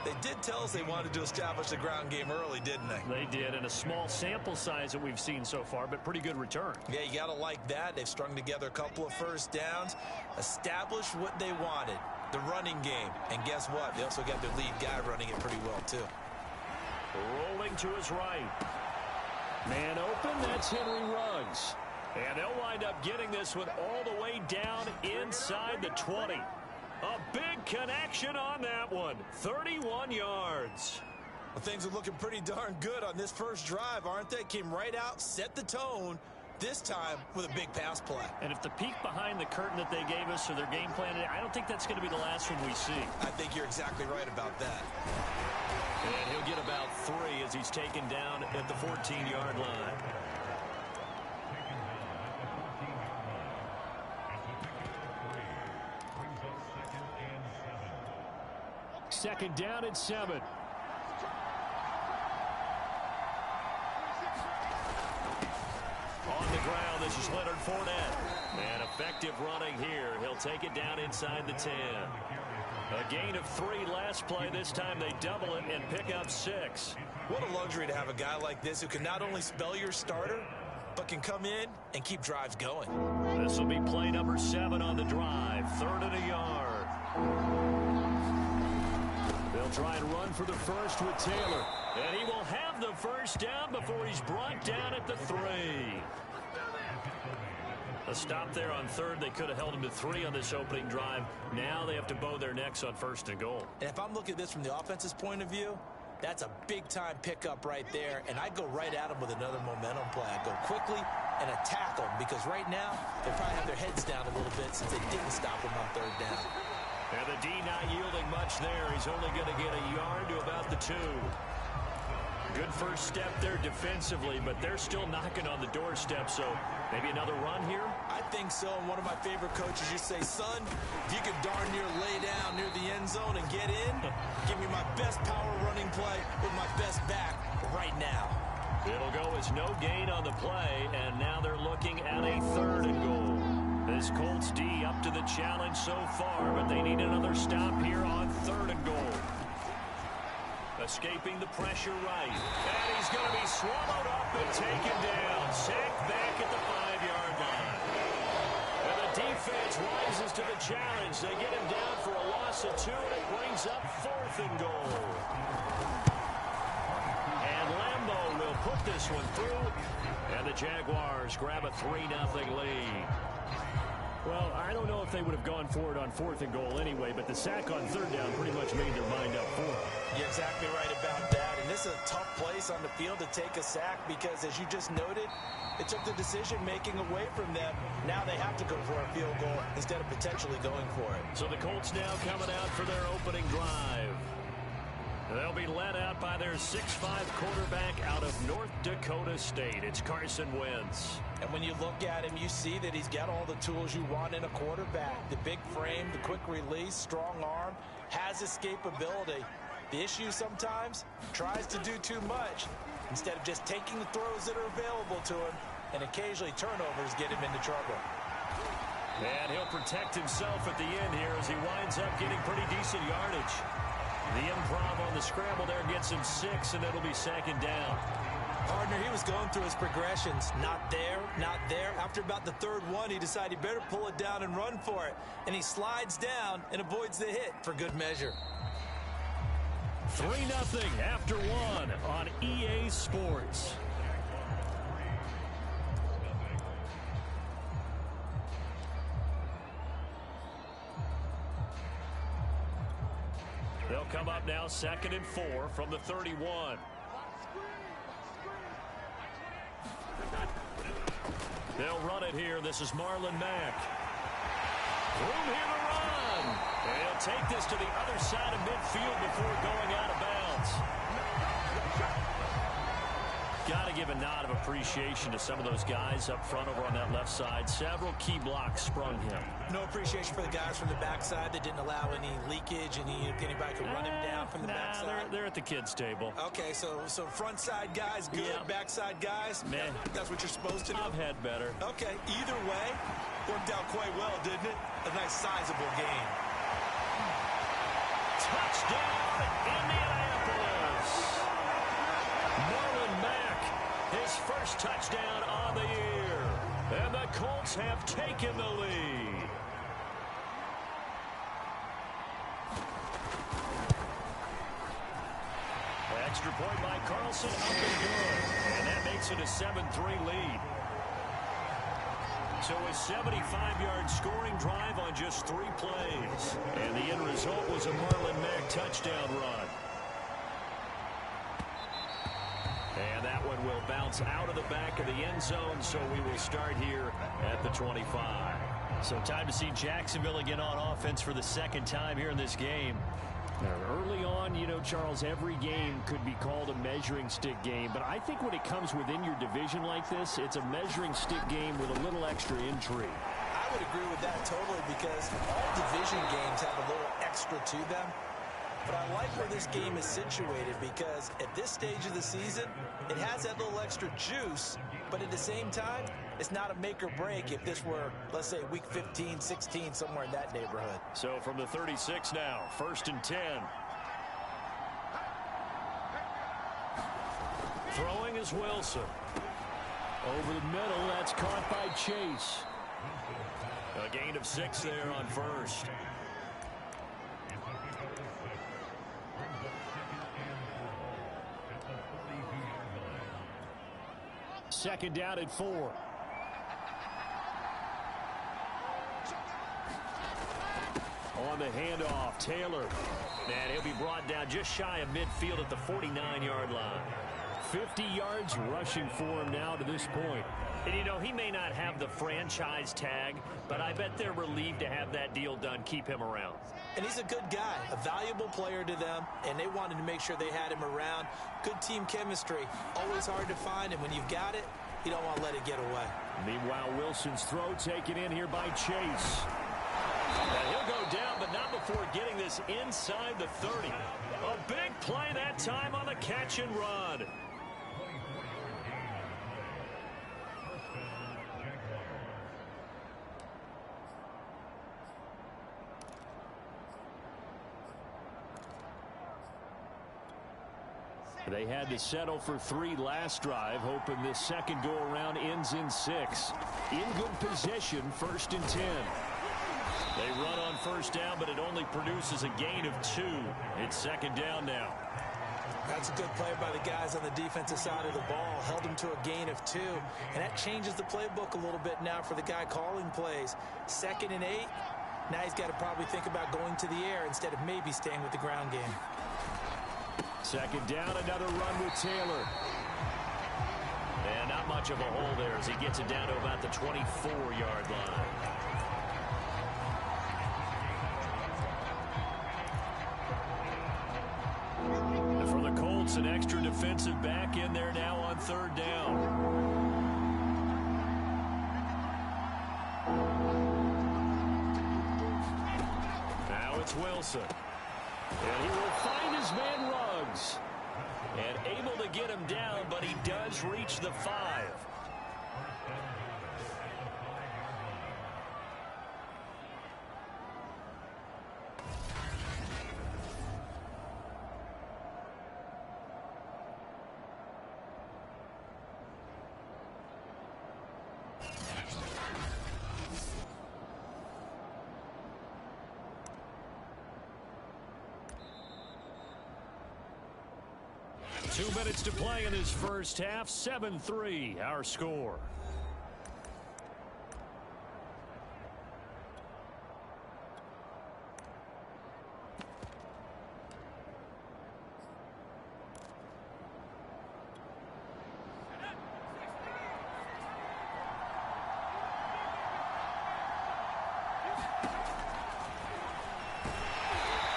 They did tell us they wanted to establish the ground game early, didn't they? They did, and a small sample size that we've seen so far, but pretty good return. Yeah, you got to like that. They've strung together a couple of first downs, established what they wanted, the running game. And guess what? They also got their lead guy running it pretty well, too. Rolling to his right. Man open, that's Henry Ruggs. And they'll wind up getting this one all the way down inside the 20. A big connection on that one. 31 yards. Well, things are looking pretty darn good on this first drive, aren't they? Came right out, set the tone, this time with a big pass play. And if the peek behind the curtain that they gave us or their game plan, I don't think that's going to be the last one we see. I think you're exactly right about that. And he'll get about 3 as he's taken down at the 14-yard line. Second down and 7. On the ground, this is Leonard Fournette. And effective running here. He'll take it down inside the 10. A gain of 3 last play. This time they double it and pick up 6. What a luxury to have a guy like this who can not only spell your starter, but can come in and keep drives going. This will be play number 7 on the drive. 3rd and a yard. They'll try and run for the first with Taylor. And he will have the first down before he's brought down at the 3. A stop there on 3rd. They could have held him to 3 on this opening drive. Now they have to bow their necks on 1st and goal. And if I'm looking at this from the offense's point of view, that's a big-time pickup right there. And I go right at him with another momentum play. I go quickly and attack them because right now they probably have their heads down a little bit since they didn't stop him on 3rd down. And the D not yielding much there. He's only going to get a yard to about the 2. Good first step there defensively, but they're still knocking on the doorstep, so maybe another run here? I think so, and one of my favorite coaches just say, son, if you can darn near lay down near the end zone and get in, give me my best power running play with my best back right now. It'll go as no gain on the play, and now they're looking at a 3rd and goal. This Colts D up to the challenge so far, but they need another stop here on 3rd and goal. Escaping the pressure right. And he's going to be swallowed up and taken down. Sacked back at the 5-yard line. And the defense rises to the challenge. They get him down for a loss of 2, and it brings up 4th and goal. And Lambo will put this one through. And the Jaguars grab a 3-0 lead. Well, I don't know if they would have gone for it on 4th and goal anyway, but the sack on 3rd down pretty much made their mind up for it. You're exactly right about that. And this is a tough place on the field to take a sack because, as you just noted, it took the decision-making away from them. Now they have to go for a field goal instead of potentially going for it. So the Colts now coming out for their opening drive. They'll be led out by their 6'5" quarterback out of North Dakota State. It's Carson Wentz. And when you look at him, you see that he's got all the tools you want in a quarterback. The big frame, the quick release, strong arm, has escapability. The issue sometimes, tries to do too much instead of just taking the throws that are available to him, and occasionally turnovers get him into trouble. And he'll protect himself at the end here as he winds up getting pretty decent yardage. The improv on the scramble there gets him 6, and it'll be 2nd down. Partner, he was going through his progressions. Not there, not there. After about the 3rd one, he decided he better pull it down and run for it. And he slides down and avoids the hit for good measure. 3-0 after 1 on EA Sports. They'll come up now 2nd and 4 from the 31. They'll run it here. This is Marlon Mack. Room here to run. And he'll take this to the other side of midfield before going out of bounds. Got to give a nod of appreciation to some of those guys up front over on that left side. Several key blocks sprung him. No appreciation for the guys from the backside that didn't allow any leakage, and anybody could run him down from the backside. They're at the kids' table. Okay, so front side guys good, backside guys, man, that's what you're supposed to do? I've had better. Okay, either way, worked out quite well, didn't it? A nice sizable game. Touchdown, Indianapolis. Marlon Mack, his first touchdown on the year. And the Colts have taken the lead. Extra point by Carlson, up and good. And that makes it a 7-3 lead. So a 75-yard scoring drive on just 3 plays. And the end result was a Marlon Mack touchdown run. And that one will bounce out of the back of the end zone, so we will start here at the 25. So time to see Jacksonville again on offense for the 2nd time here in this game. Early on, you know, Charles, every game could be called a measuring stick game, but I think when it comes within your division like this, it's a measuring stick game with a little extra intrigue. I would agree with that totally because all division games have a little extra to them. But I like where this game is situated because at this stage of the season, it has that little extra juice, but at the same time, it's not a make or break if this were, let's say, week 15, 16, somewhere in that neighborhood. So from the 36 now, 1st and 10. Throwing is Wilson. Over the middle, that's caught by Chase. A gain of 6 there on 1st. Second down at 4. On the handoff, Taylor. And he'll be brought down just shy of midfield at the 49-yard line. 50 yards rushing for him now to this point. And, you know, he may not have the franchise tag, but I bet they're relieved to have that deal done, keep him around. And he's a good guy, a valuable player to them, and they wanted to make sure they had him around. Good team chemistry, always hard to find, and when you've got it, you don't want to let it get away. Meanwhile, Wilson's throw taken in here by Chase. And he'll go down, but not before getting this inside the 30. A big play that time on the catch and run. They had to settle for 3 last drive, hoping this second go-around ends in 6. In good position, 1st and 10. They run on first down, but it only produces a gain of 2. It's 2nd down now. That's a good play by the guys on the defensive side of the ball. Held them to a gain of 2. And that changes the playbook a little bit now for the guy calling plays. 2nd and 8. Now he's got to probably think about going to the air instead of maybe staying with the ground game. 2nd down, another run with Taylor. And not much of a hole there as he gets it down to about the 24-yard line. And for the Colts, an extra defensive back in there now on 3rd down. Now it's Wilson. And he will find his man Ruggs. And able to get him down, but he does reach the 5. Two minutes to play in this first half. 7-3, our score.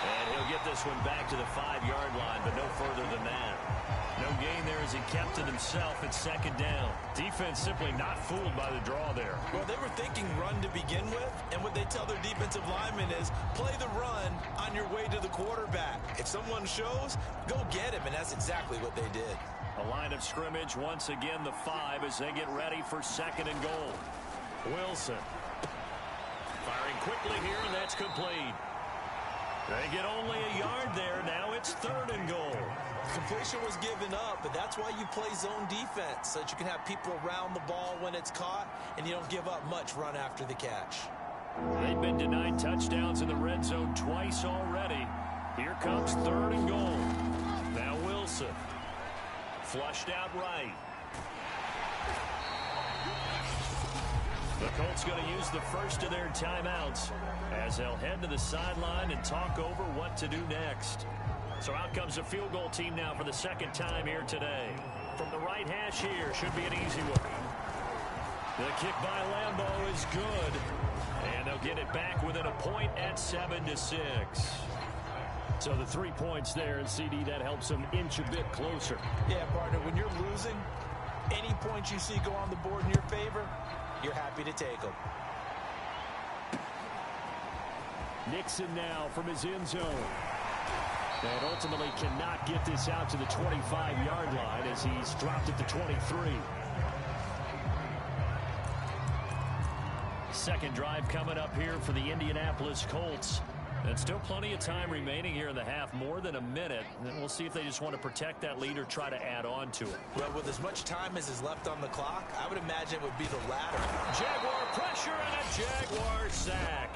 And he'll get this one back to the 5-yard line, but no further than that. No gain there as he kept it himself at 2nd down. Defense simply not fooled by the draw there. Well, they were thinking run to begin with, and what they tell their defensive linemen is play the run on your way to the quarterback. If someone shows, go get him, and that's exactly what they did. A line of scrimmage, once again the 5 as they get ready for 2nd and goal. Wilson firing quickly here, and that's complete. They get only a yard there. Now it's 3rd and goal. Completion was given up, but that's why you play zone defense, so that you can have people around the ball when it's caught, and you don't give up much run after the catch. They've been denied touchdowns in the red zone twice already. Here comes 3rd and goal. Now Wilson. Flushed out right. The Colts going to use the first of their timeouts as they'll head to the sideline and talk over what to do next. So out comes a field goal team now for the 2nd time here today. From the right hash here, should be an easy one. The kick by Lambeau is good. And they'll get it back within a point at 7-6. So the 3 points there, and CD, that helps them inch a bit closer. Yeah, partner, when you're losing, any points you see go on the board in your favor, you're happy to take them. Nixon now from his end zone. And ultimately cannot get this out to the 25-yard line as he's dropped it to 23. Second drive coming up here for the Indianapolis Colts. And still plenty of time remaining here in the half, more than a minute. And we'll see if they just want to protect that lead or try to add on to it. Well, with as much time as is left on the clock, I would imagine it would be the latter. Jaguar pressure and a Jaguar sack.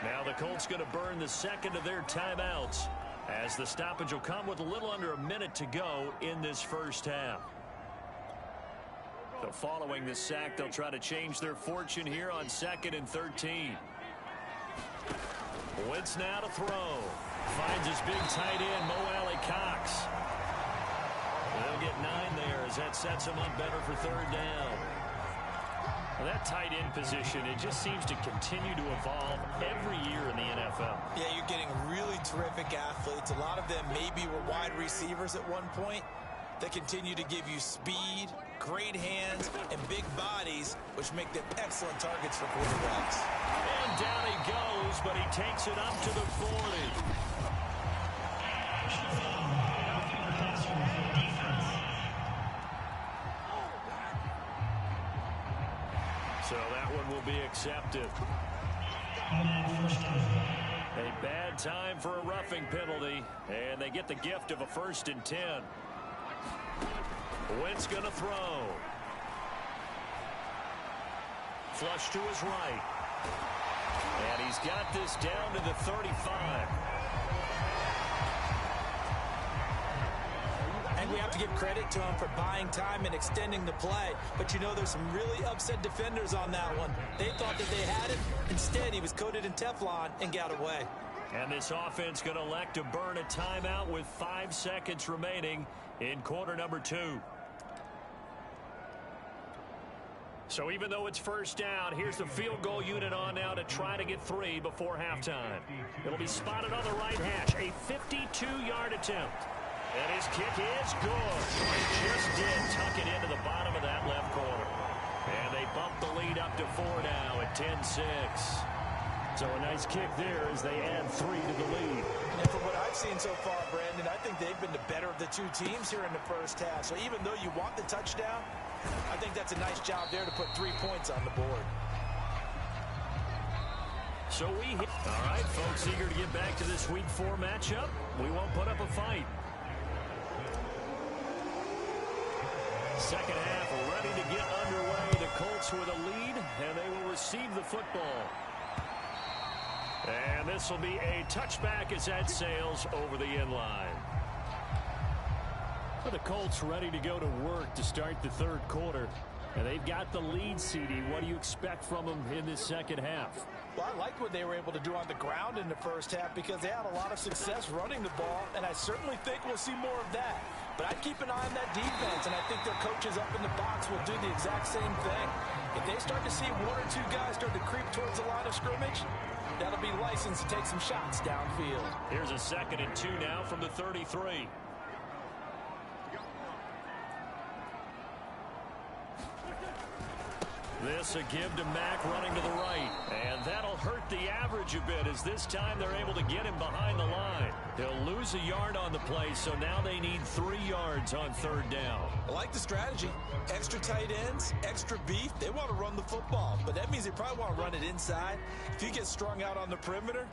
Now the Colts going to burn the second of their timeouts as the stoppage will come with a little under a minute to go in this first half. So following this sack, they'll try to change their fortune here on 2nd and 13. Wentz now to throw. Finds his big tight end, Mo Alley Cox. They'll get 9 there as that sets him up better for 3rd down. Well, that tight end position, it just seems to continue to evolve every year in the NFL. Yeah, you're getting really terrific athletes. A lot of them maybe were wide receivers at one point. They continue to give you speed, great hands, and big bodies, which make them excellent targets for quarterbacks. And down he goes, but he takes it up to the 40. So that one will be accepted. A bad time for a roughing penalty, and they get the gift of a 1st and 10. Wentz going to throw. Flush to his right. And he's got this down to the 35. And we have to give credit to him for buying time and extending the play. But you know, there's some really upset defenders on that one. They thought that they had it. Instead, he was coated in Teflon and got away. And this offense going to elect to burn a timeout with 5 seconds remaining in quarter number 2. So even though it's 1st down, here's the field goal unit on now to try to get 3 before halftime. It'll be spotted on the right hash. A 52-yard attempt. And his kick is good. He just did tuck it into the bottom of that left corner. And they bump the lead up to 4 now at 10-6. So a nice kick there as they add 3 to the lead. And from what I've seen so far, Brandon, I think they've been the better of the 2 teams here in the 1st half. So even though you want the touchdown, I think that's a nice job there to put 3 points on the board. So we hit. All right, folks, eager to get back to this Week 4 matchup. We won't put up a fight. Second half ready to get underway. The Colts with a lead, and they will receive the football. And this will be a touchback as that sails over the end line. For the Colts ready to go to work to start the 3rd quarter. And they've got the lead, CD. What do you expect from them in this second half? Well, I like what they were able to do on the ground in the 1st half because they had a lot of success running the ball, and I certainly think we'll see more of that. But I'd keep an eye on that defense, and I think their coaches up in the box will do the exact same thing. If they start to see 1 or 2 guys start to creep towards the line of scrimmage, that'll be licensed to take some shots downfield. Here's a 2nd and 2 now from the 33. This a give to Mack running to the right. And that'll hurt the average a bit as this time they're able to get him behind the line. He'll lose a yard on the play, so now they need 3 yards on 3rd down. I like the strategy. Extra tight ends, extra beef. They want to run the football, but that means they probably want to run it inside. If you get strung out on the perimeter,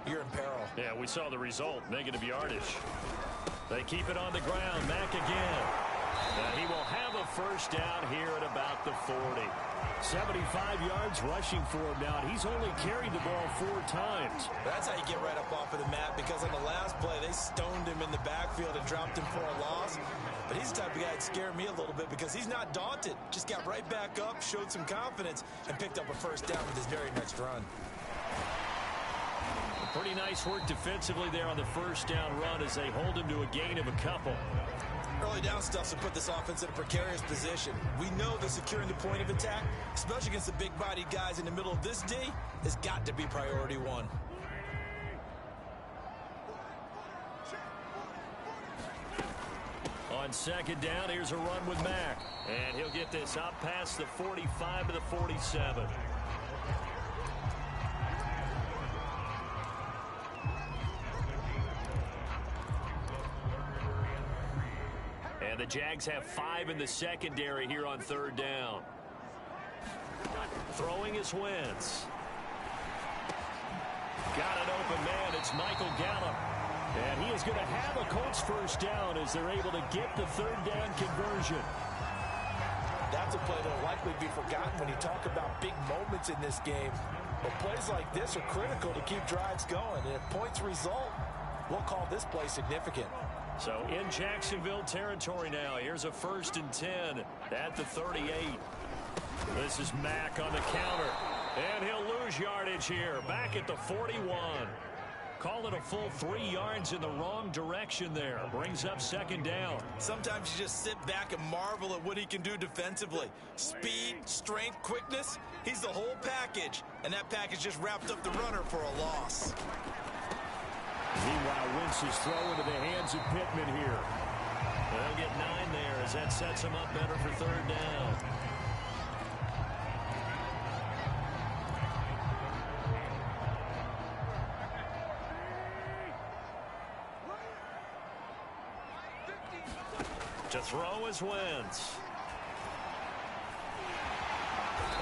you're in peril. Yeah, we saw the result, negative yardage. They keep it on the ground. Mack again. And he will have a 1st down here at about the 40. 75 yards rushing for him now. He's only carried the ball 4 times. That's how you get right up off of the mat, because on the last play, they stoned him in the backfield and dropped him for a loss. But he's the type of guy that scared me a little bit because he's not daunted. Just got right back up, showed some confidence, and picked up a 1st down with his very next run. Pretty nice work defensively there on the 1st down run as they hold him to a gain of a couple. Early down stuff will put this offense in a precarious position. We know that securing the point of attack, especially against the big-bodied guys in the middle of this D, has got to be priority 1. On 2nd down, here's a run with Mack. And he'll get this up past the 45 to the 47. And the Jags have 5 in the secondary here on 3rd down. Throwing is Wentz. Got an open man. It's Michael Gallup. And he is going to have a Colts 1st down as they're able to get the 3rd down conversion. That's a play that will likely be forgotten when you talk about big moments in this game. But plays like this are critical to keep drives going. And if points result, we'll call this play significant. So in Jacksonville territory now. Here's a 1st and 10 at the 38. This is Mack on the counter. And he'll lose yardage here. Back at the 41. Call it a full 3 yards in the wrong direction there. Brings up 2nd down. Sometimes you just sit back and marvel at what he can do defensively. Speed, strength, quickness. He's the whole package. And that package just wrapped up the runner for a loss. Meanwhile, Wentz is throw into the hands of Pittman here. They'll get 9 there as that sets him up better for 3rd down. To throw is Wentz.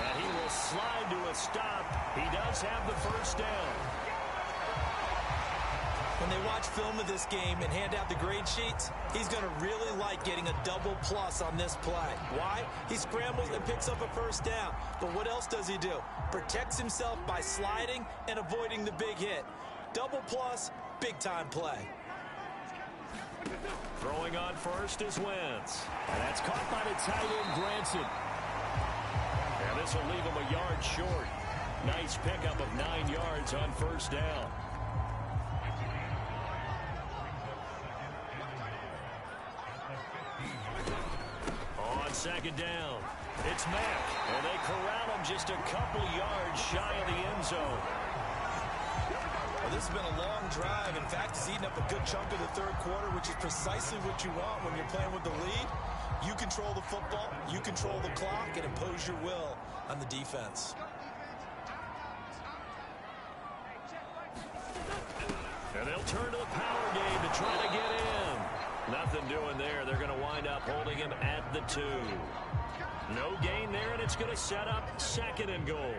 And he will slide to a stop. He does have the 1st down. When they watch film of this game and hand out the grade sheets, he's going to really like getting a double plus on this play. Why? He scrambles and picks up a first down. But what else does he do? Protects himself by sliding and avoiding the big hit. Double plus, big-time play. Throwing on first is Wentz. And that's caught by the tight end, Granson. And this will leave him a yard short. Nice pickup of 9 yards on first down. On second down, it's Mack. And they corral him just a couple yards shy of the end zone. Well, this has been a long drive. In fact, he's eaten up a good chunk of the third quarter, which is precisely what you want when you're playing with the lead. You control the football, you control the clock, and impose your will on the defense. And they'll turn to the power game to try to get in. Nothing doing there. They're going to wind up holding him at the 2. No gain there, and it's going to set up second and goal.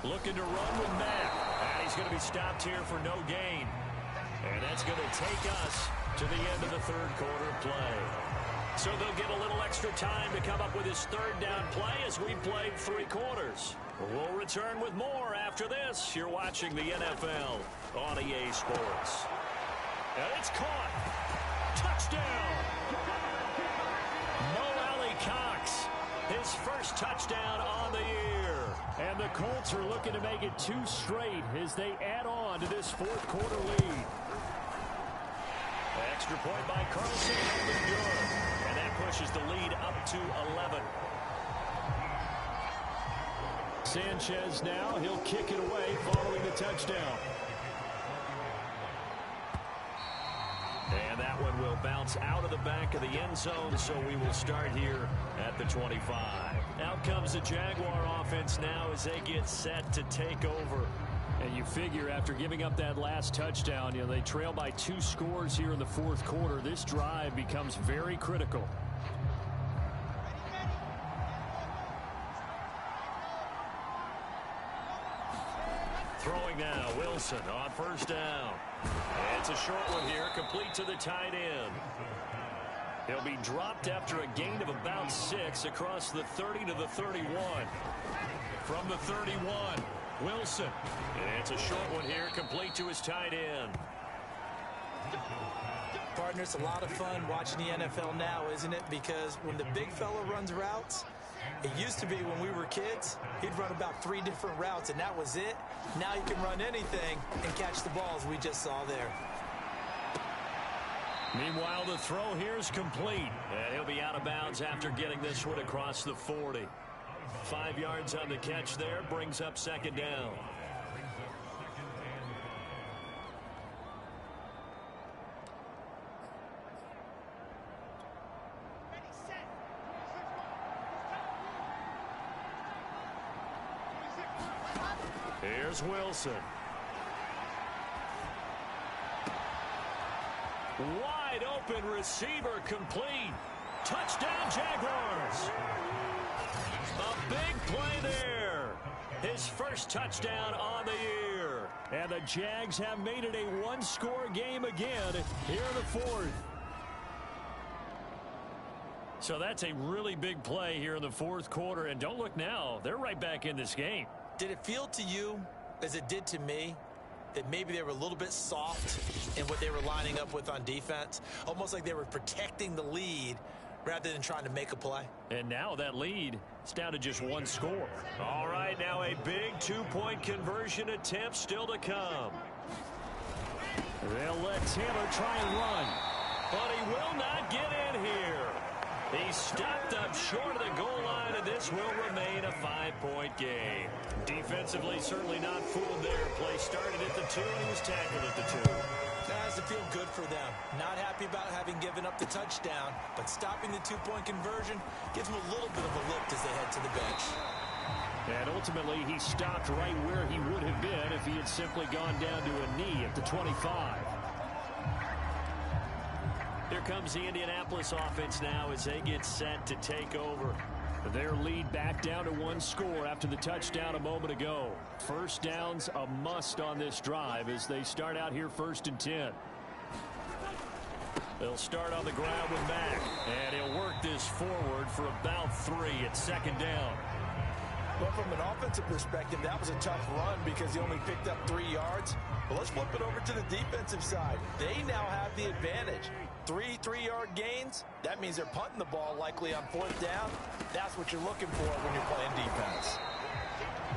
Looking to run with Mack. And he's going to be stopped here for no gain. And that's going to take us to the end of the third quarter play. So they'll get a little extra time to come up with his third down play as we played 3 quarters. We'll return with more after this. You're watching the NFL on EA Sports. And it's caught. Touchdown. Mo Alley Cox. His first touchdown on the year. And the Colts are looking to make it 2 straight as they add on to this fourth quarter lead. Extra point by Carlson. Good. And that pushes the lead up to 11. Sanchez now. He'll kick it away following the touchdown. And that one will bounce out of the back of the end zone, so we will start here at the 25. Out comes the Jaguar offense now as they get set to take over. And you figure after giving up that last touchdown, they trail by 2 scores here in the fourth quarter. This drive becomes very critical. Throwing now, Wilson on first down. It's a short one here, complete to the tight end. He'll be dropped after a gain of about 6 across the 30 to the 31. From the 31, Wilson. It's a short one here, complete to his tight end. Partner, it's a lot of fun watching the NFL now, isn't it? Because when the big fella runs routes, it used to be when we were kids, he'd run about 3 different routes, and that was it. Now he can run anything and catch the balls we just saw there. Meanwhile, the throw here is complete. And he'll be out of bounds after getting this one across the 40. 5 yards on the catch there, brings up second down. Here's Wilson. Wide open receiver complete. Touchdown Jaguars. A big play there. His first touchdown on the year. And the Jags have made it a 1-score game again here in the fourth. So that's a really big play here in the fourth quarter. And don't look now. They're right back in this game. Did it feel to you, as it did to me, that maybe they were a little bit soft in what they were lining up with on defense? Almost like they were protecting the lead rather than trying to make a play. And now that lead is down to just 1 score. All right, now a big 2-point conversion attempt still to come. They'll let Taylor try and run. But he will not get in here. He stopped up short of the goal line, and this will remain a 5-point game. Defensively, certainly not fooled there. Play started at the 2, and he was tackled at the 2. That has to feel good for them. Not happy about having given up the touchdown, but stopping the 2-point conversion gives them a little bit of a lift as they head to the bench. And ultimately, he stopped right where he would have been if he had simply gone down to a knee at the 25. Here comes the Indianapolis offense now as they get set to take over. Their lead back down to one score after the touchdown a moment ago. First down's a must on this drive as they start out here 1st and 10. They'll start on the ground with Mack, and he'll work this forward for about 3 at 2nd down. Well, from an offensive perspective, that was a tough run because he only picked up 3 yards. But let's flip it over to the defensive side. They now have the advantage. 3 3-yard gains, that means they're punting the ball likely on 4th down. That's what you're looking for when you're playing defense.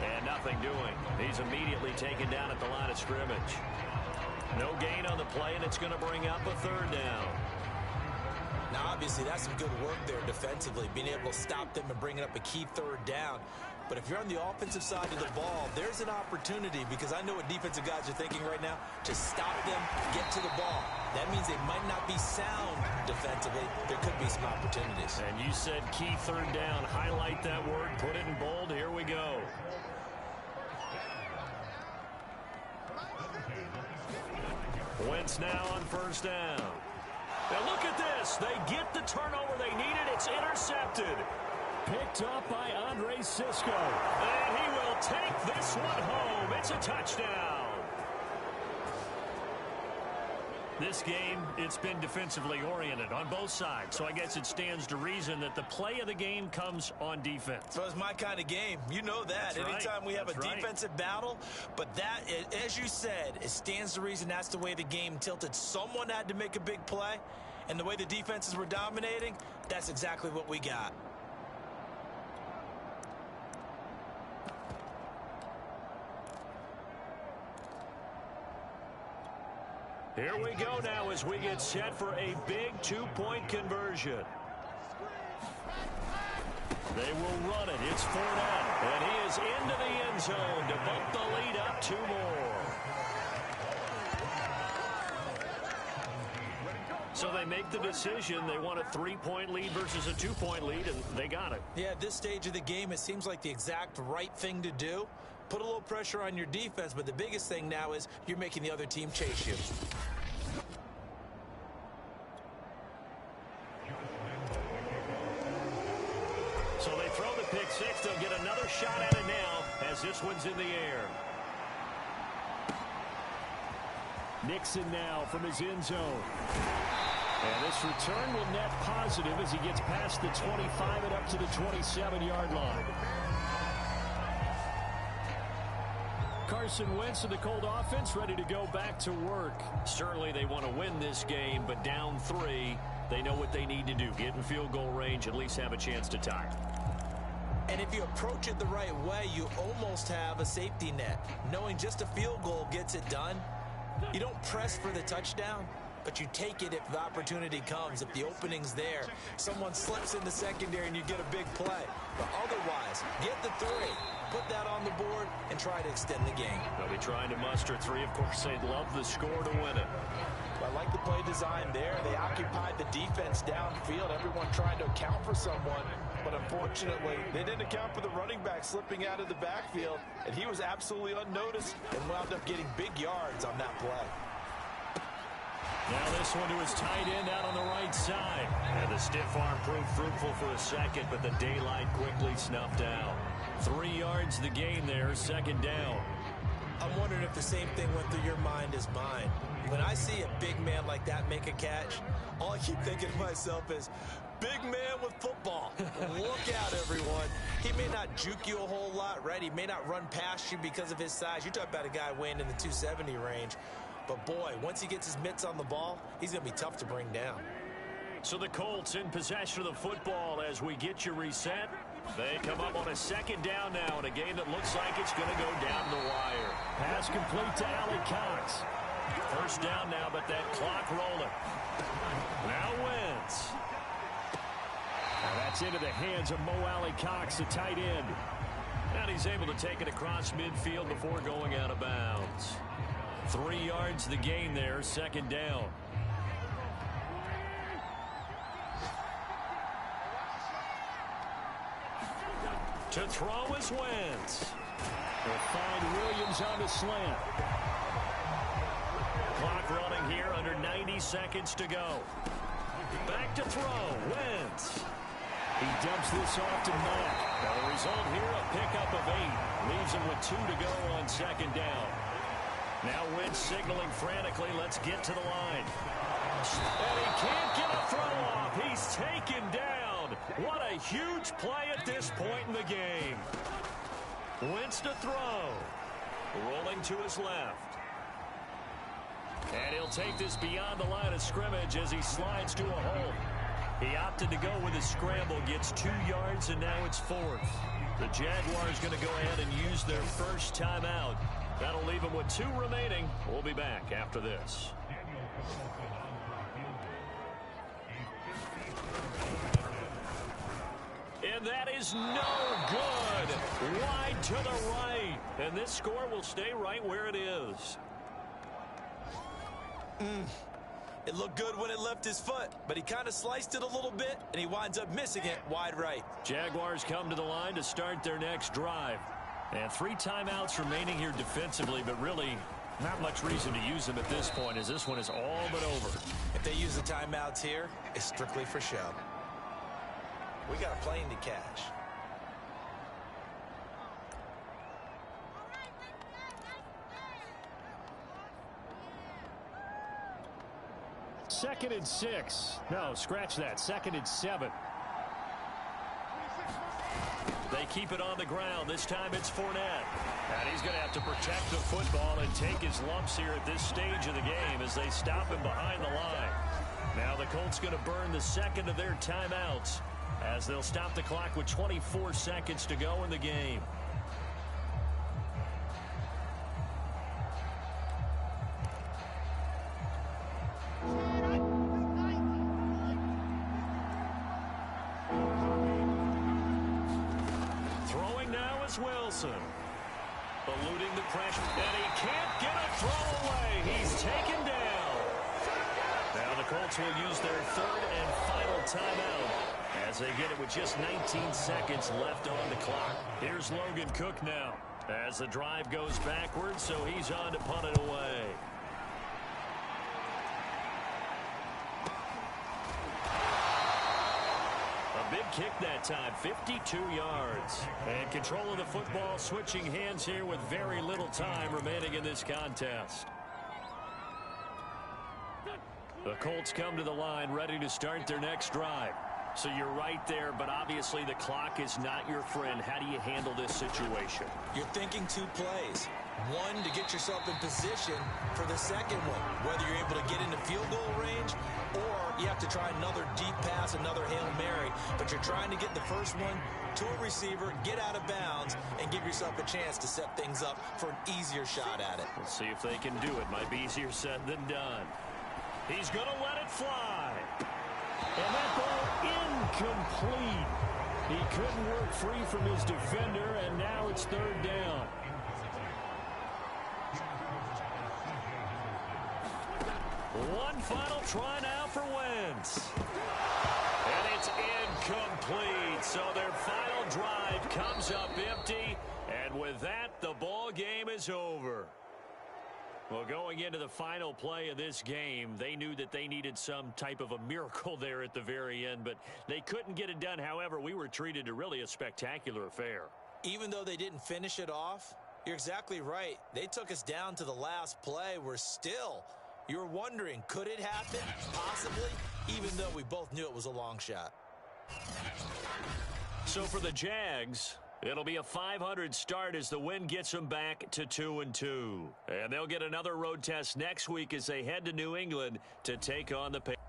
And nothing doing. He's immediately taken down at the line of scrimmage. No gain on the play, and it's going to bring up a 3rd down. Now, obviously, that's some good work there defensively, being able to stop them and bringing up a key 3rd down. But if you're on the offensive side of the ball, there's an opportunity, because I know what defensive guys are thinking right now, to stop them, get to the ball. That means they might not be sound defensively. There could be some opportunities. And you said key 3rd down. Highlight that word. Put it in bold. Here we go. Wentz now on 1st down. Now look at this. They get the turnover they needed. It's intercepted. Picked up by Andre Sisco. And he will take this one home. It's a touchdown. This game, it's been defensively oriented on both sides. So I guess it stands to reason that the play of the game comes on defense. Well, it's my kind of game. You know that. That's Anytime right. we have That's a right. defensive battle. But that, as you said, it stands to reason that's the way the game tilted. Someone had to make a big play. And the way the defenses were dominating, that's exactly what we got. Here we go now as we get set for a big 2-point conversion. They will run it. It's 4 down. And he is into the end zone to bump the lead up 2 more. So they make the decision. They want a 3-point lead versus a 2-point lead, and they got it. Yeah, at this stage of the game, it seems like the exact right thing to do. Put a little pressure on your defense, but the biggest thing now is you're making the other team chase you. So they throw the pick 6. They'll get another shot at it now as this one's in the air. Nixon now from his end zone. And this return will net positive as he gets past the 25 and up to the 27-yard line. Carson Wentz and the Colt offense ready to go back to work. Certainly they want to win this game, but down 3, they know what they need to do. Get in field goal range, at least have a chance to tie. And if you approach it the right way, you almost have a safety net. Knowing just a field goal gets it done. You don't press for the touchdown, but you take it if the opportunity comes. If the opening's there, someone slips in the secondary and you get a big play. But otherwise, get the 3. Put that on the board and try to extend the game. They'll be trying to muster 3. Of course, they'd love the score to win it. I like the play design there. They occupied the defense downfield. Everyone trying to account for someone. But unfortunately, they didn't account for the running back slipping out of the backfield. And he was absolutely unnoticed and wound up getting big yards on that play. Now this one to his tight end out on the right side. And the stiff arm proved fruitful for a second, but the daylight quickly snuffed out. 3 yards the gain there, 2nd down. I'm wondering if the same thing went through your mind as mine. When I see a big man like that make a catch, all I keep thinking to myself is, big man with football. Look out, everyone. He may not juke you a whole lot, right? He may not run past you because of his size. You're talking about a guy weighing in the 270 range. But, boy, once he gets his mitts on the ball, he's going to be tough to bring down. So the Colts in possession of the football as we get you reset. They come up on a 2nd down now in a game that looks like it's going to go down the wire. Pass complete to Allie Cox. 1st down now, but that clock rolling. Now Wentz. Now that's into the hands of Mo Allie Cox, the tight end. And he's able to take it across midfield before going out of bounds. 3 yards the gain there, 2nd down. To throw is Wentz. They'll find Williams on the slant. Clock running here, under 90 seconds to go. Back to throw, Wentz. He dumps this off to Mack. The result here, a pickup of 8. Leaves him with 2 to go on second down. Now Wentz signaling frantically, let's get to the line. And he can't get a throw off. He's taken down. What a huge play at this point in the game. Wentz to throw. Rolling to his left. And he'll take this beyond the line of scrimmage as he slides to a hole. He opted to go with a scramble, gets 2 yards, and now it's 4th. The Jaguars going to go ahead and use their first timeout. That'll leave them with 2 remaining. We'll be back after this. And that is no good. Wide to the right. And this score will stay right where it is. It looked good when it left his foot, but he kind of sliced it a little bit, and he winds up missing it wide right. Jaguars come to the line to start their next drive. And 3 timeouts remaining here defensively, but really not much reason to use them at this point, as this one is all but over. If they use the timeouts here, it's strictly for show. We got a plane to catch. Second and 6. No, scratch that. Second and 7. They keep it on the ground. This time it's Fournette. And he's going to have to protect the football and take his lumps here at this stage of the game as they stop him behind the line. Now the Colts going to burn the second of their timeouts as they'll stop the clock with 24 seconds to go in the game. Wilson eluding the pressure, and he can't get a throw away. He's taken down. Now the Colts will use their 3rd and final timeout as they get it with just 19 seconds left on the clock. Here's Logan Cook now as the drive goes backwards, so he's on to punt it away. Big kick that time, 52 yards. And control of the football, switching hands here with very little time remaining in this contest. The Colts come to the line ready to start their next drive. So you're right there, but obviously the clock is not your friend. How do you handle this situation? You're thinking 2 plays. One, to get yourself in position for the second one, whether you're able to get into field goal range or you have to try another deep pass, another Hail Mary, but you're trying to get the first one to a receiver, get out of bounds, and give yourself a chance to set things up for an easier shot at it. We'll see if they can do it. Might be easier said than done. He's going to let it fly. And that ball incomplete. He couldn't work free from his defender, and now it's 3rd down. One final try now for Wentz. And it's incomplete. So their final drive comes up empty. And with that, the ball game is over. Well, going into the final play of this game, they knew that they needed some type of a miracle there at the very end, but they couldn't get it done. However, we were treated to really a spectacular affair. Even though they didn't finish it off, you're exactly right. They took us down to the last play. We're still... You're wondering, could it happen? Possibly, even though we both knew it was a long shot. So for the Jags, it'll be a 500 start as the win gets them back to 2-2. And they'll get another road test next week as they head to New England to take on the Patriots.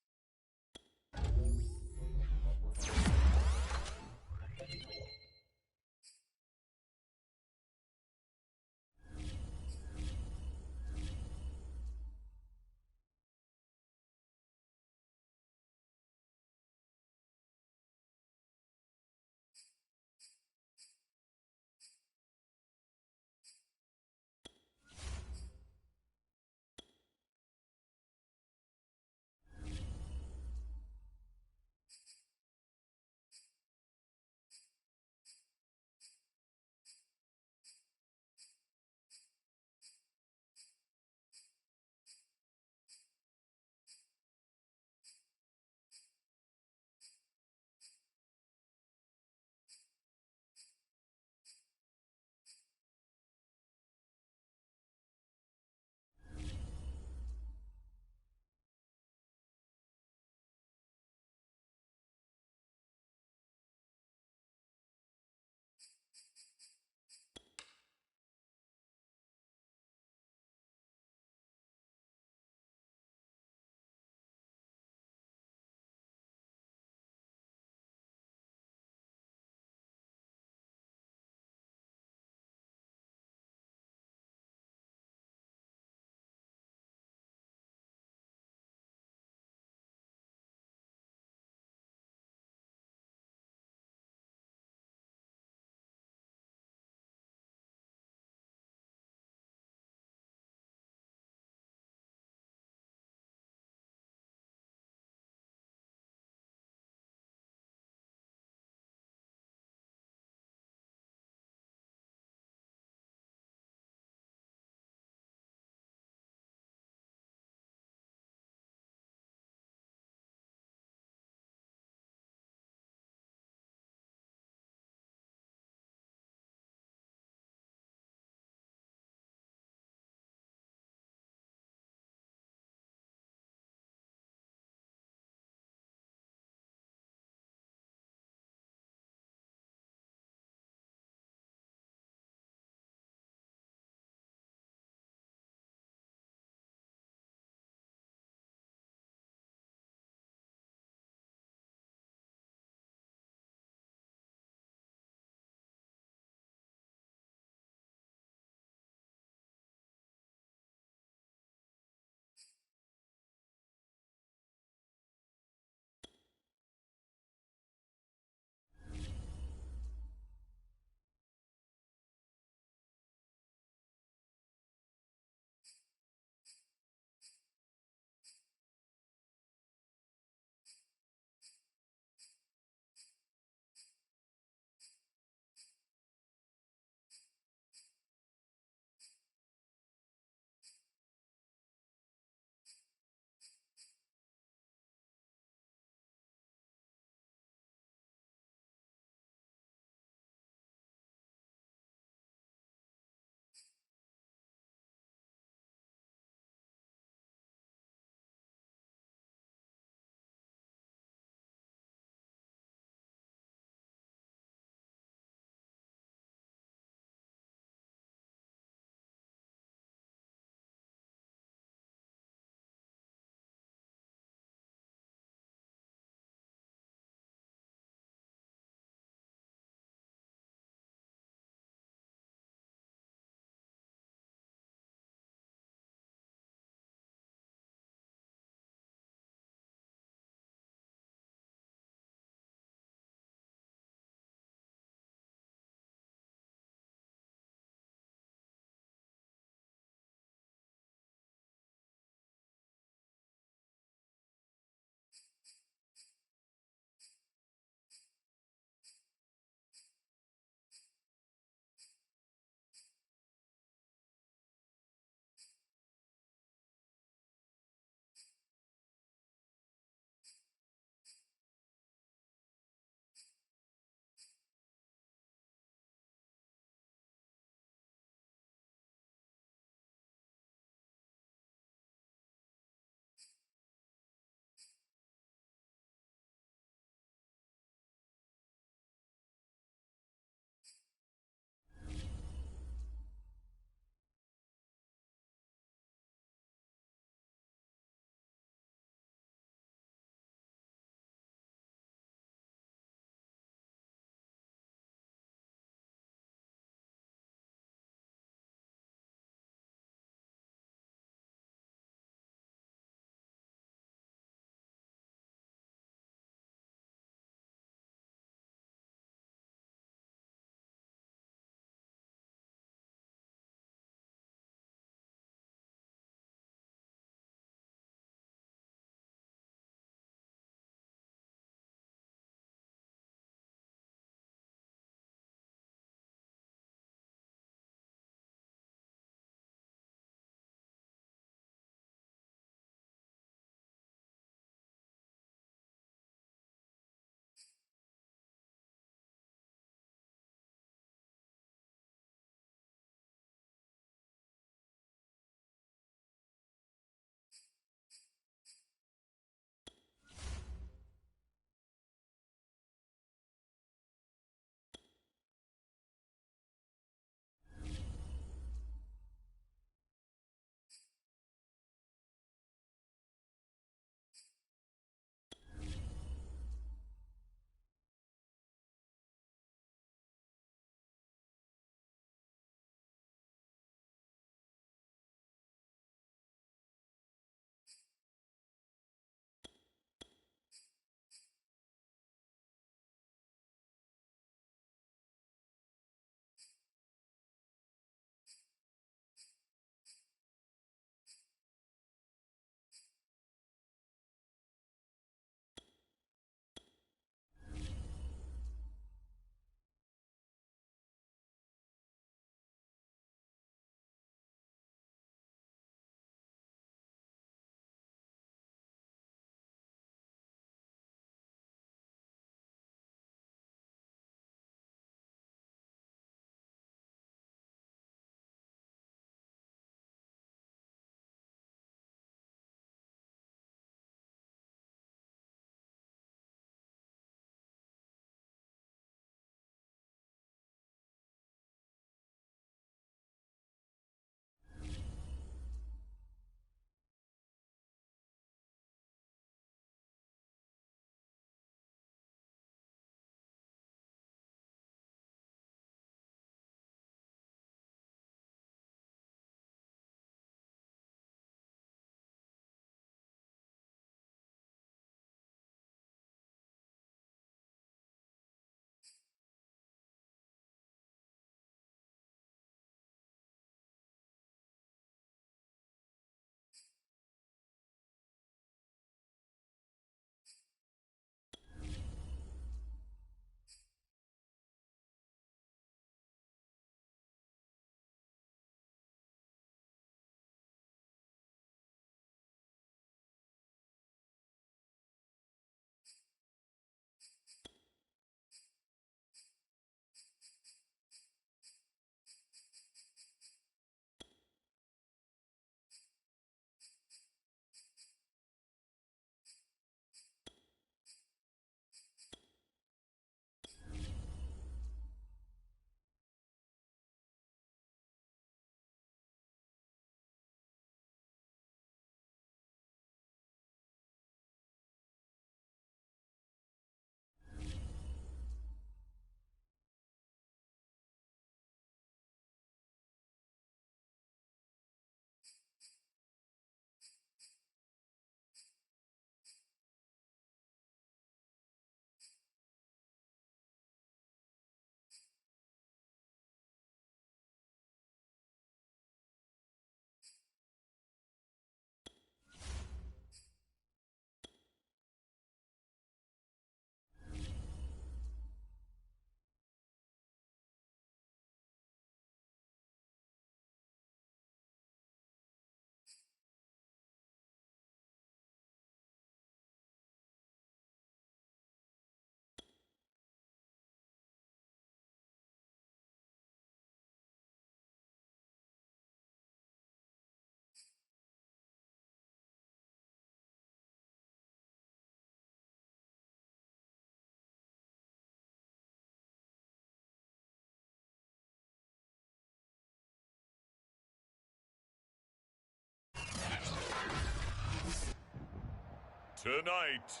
Tonight,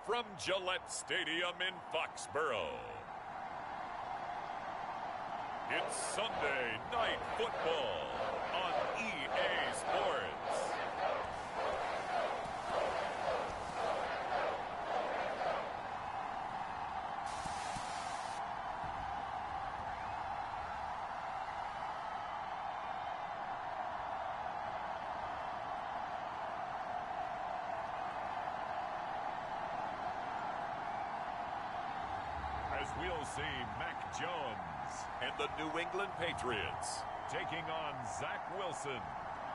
from Gillette Stadium in Foxborough, it's Sunday Night Football on EA Sports. As we'll see Mac Jones and the New England Patriots taking on Zach Wilson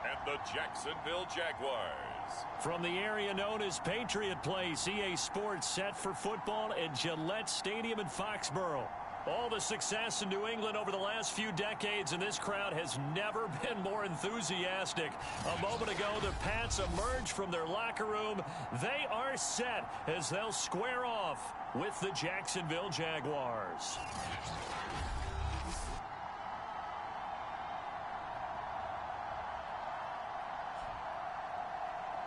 and the Jacksonville Jaguars. From the area known as Patriot Place, EA Sports set for football at Gillette Stadium in Foxborough. All the success in New England over the last few decades, and this crowd has never been more enthusiastic. A moment ago, the Pats emerged from their locker room. They are set as they'll square off with the Jacksonville Jaguars.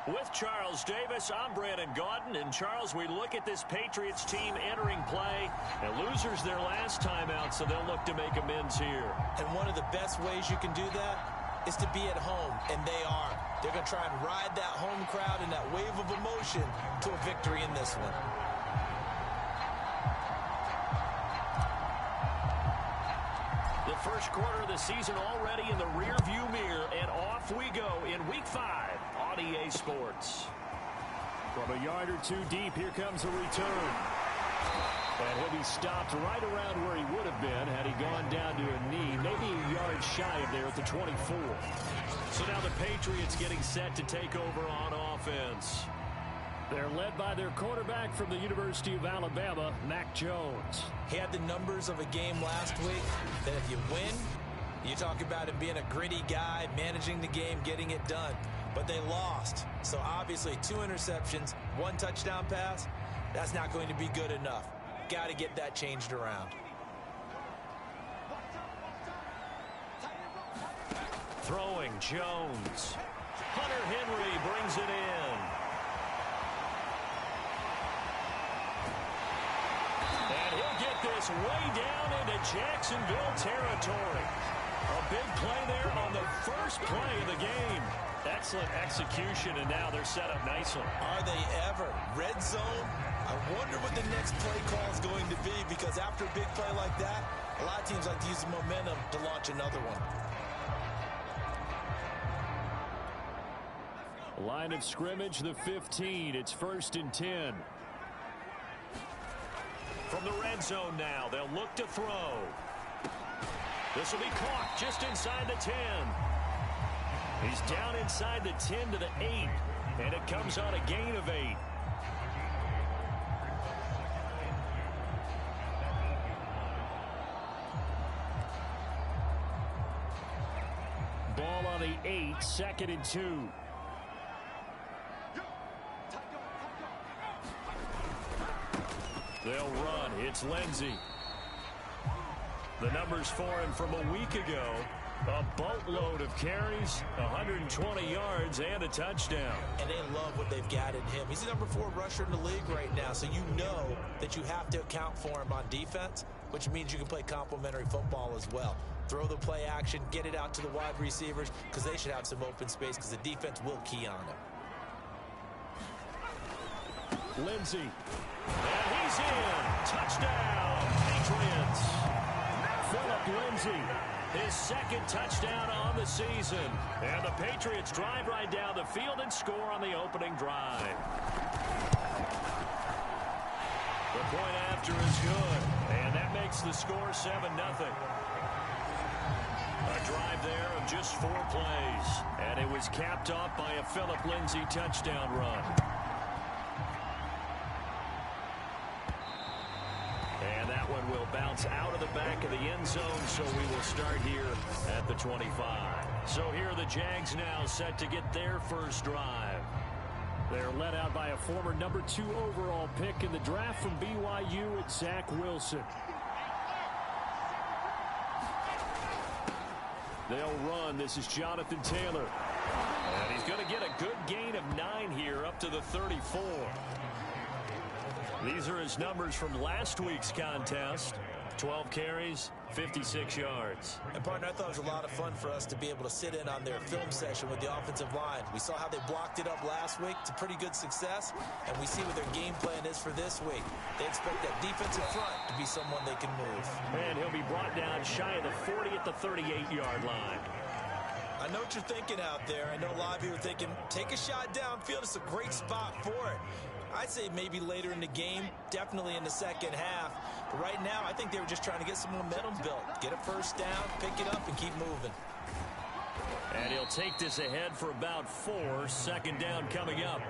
With Charles Davis, I'm Brandon Gaudin. And Charles, we look at this Patriots team entering play, and losers their last time out, so they'll look to make amends here. And one of the best ways you can do that is to be at home, and they are. They're going to try and ride that home crowd and that wave of emotion to a victory in this one. The first quarter of the season already in the rearview mirror, and off we go in Week 5 on EA Sports. From a yard or two deep, here comes a return. And he'll be stopped right around where he would have been had he gone down to a knee, maybe a yard shy of there at the 24. So now the Patriots getting set to take over on offense. They're led by their quarterback from the University of Alabama, Mac Jones. He had the numbers of a game last week that if you win, you talk about him being a gritty guy, managing the game, getting it done. But they lost. So obviously 2 interceptions, 1 touchdown pass, that's not going to be good enough. Got to get that changed around. Throwing Jones. Hunter Henry brings it in. And he'll get this way down into Jacksonville territory. A big play there on the first play of the game. Excellent execution, and now they're set up nicely. Are they ever? Red zone? I wonder what the next play call is going to be, because after a big play like that, a lot of teams like to use the momentum to launch another one. Line of scrimmage, the 15. It's 1st and 10. From the red zone now, they'll look to throw. This will be caught just inside the 10. He's down inside the 10 to the 8, and it comes on a gain of 8. Ball on the 8, 2nd and 2. They'll run. It's Lindsey. The numbers for him from a week ago. A boatload of carries, 120 yards, and a touchdown. And they love what they've got in him. He's the number 4 rusher in the league right now, so you know that you have to account for him on defense, which means you can play complementary football as well. Throw the play action, get it out to the wide receivers, because they should have some open space, because the defense will key on him. Lindsey. And he's in. Touchdown, Patriots. Phillip Lindsey. His 2nd touchdown on the season. And the Patriots drive right down the field and score on the opening drive. The point after is good. And that makes the score 7-0. A drive there of just 4 plays. And it was capped off by a Phillip Lindsey touchdown run. And that one will bounce out of the back of the end zone, so we will start here at the 25. So here are the Jags now set to get their first drive. They're led out by a former number 2 overall pick in the draft from BYU, it's Zach Wilson. They'll run. This is Jonathan Taylor. And he's going to get a good gain of 9 here up to the 34. These are his numbers from last week's contest. 12 carries, 56 yards. And, partner, I thought it was a lot of fun for us to be able to sit in on their film session with the offensive line. We saw how they blocked it up last week. It's a pretty good success, and we see what their game plan is for this week. They expect that defensive front to be someone they can move. And he'll be brought down shy of the 40 at the 38-yard line. I know what you're thinking out there. I know a lot of you are thinking, take a shot downfield. It's a great spot for it. I'd say maybe later in the game, definitely in the second half. But right now, I think they were just trying to get some momentum built. Get a first down, pick it up, and keep moving. And he'll take this ahead for about 4. Second down coming up.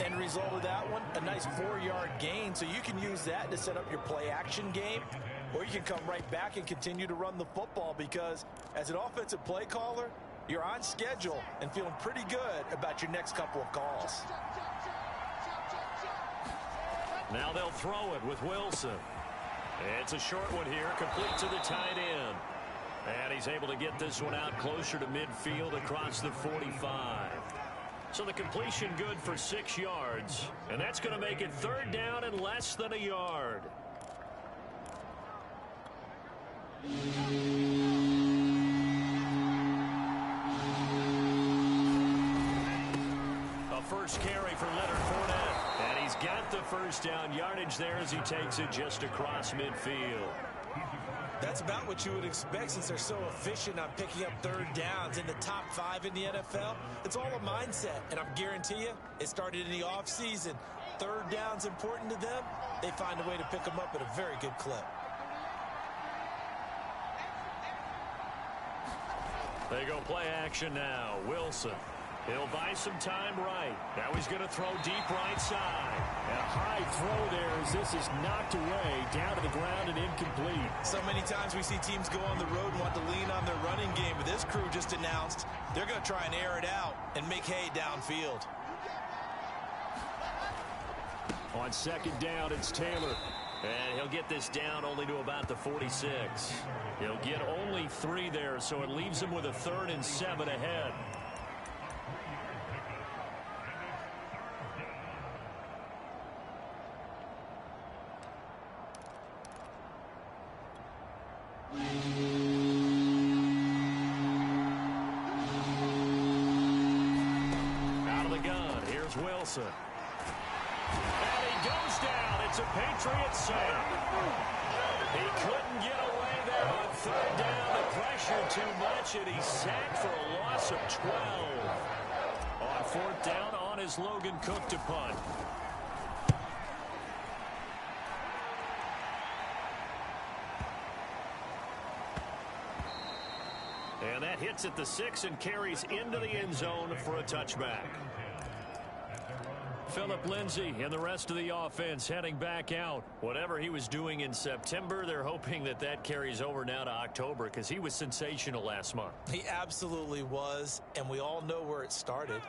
End result of that one, a nice 4-yard gain. So you can use that to set up your play-action game. Or you can come right back and continue to run the football because as an offensive play caller, you're on schedule and feeling pretty good about your next couple of calls. Now they'll throw it with Wilson. It's a short one here, complete to the tight end. And he's able to get this one out closer to midfield across the 45. So the completion good for 6 yards. And that's going to make it third down and less than a yard. A first carry for Leonard Fournette. And he's got the first down yardage there as he takes it just across midfield. That's about what you would expect since they're so efficient on picking up third downs in the top 5 in the NFL. It's all a mindset, and I guarantee you it started in the offseason. Third down's important to them. They find a way to pick them up at a very good clip. They go play action now. Wilson. He'll buy some time right. Now he's going to throw deep right side. And a high throw there as this is knocked away, down to the ground and incomplete. So many times we see teams go on the road and want to lean on their running game, but this crew just announced they're going to try and air it out and make hay downfield. On second down, it's Taylor. And he'll get this down only to about the 46. He'll get only 3 there, so it leaves him with a 3rd and 7 ahead. Out of the gun, here's Wilson. And he goes down. It's a Patriot sack. He couldn't get away there on third down. The pressure too much, and he's sacked for a loss of 12. On fourth down, on is Logan Cook to punt. And that hits at the 6 and carries into the end zone for a touchback. Phillip Lindsay and the rest of the offense heading back out. Whatever he was doing in September, they're hoping that that carries over now to October because he was sensational last month. He absolutely was, and we all know where it started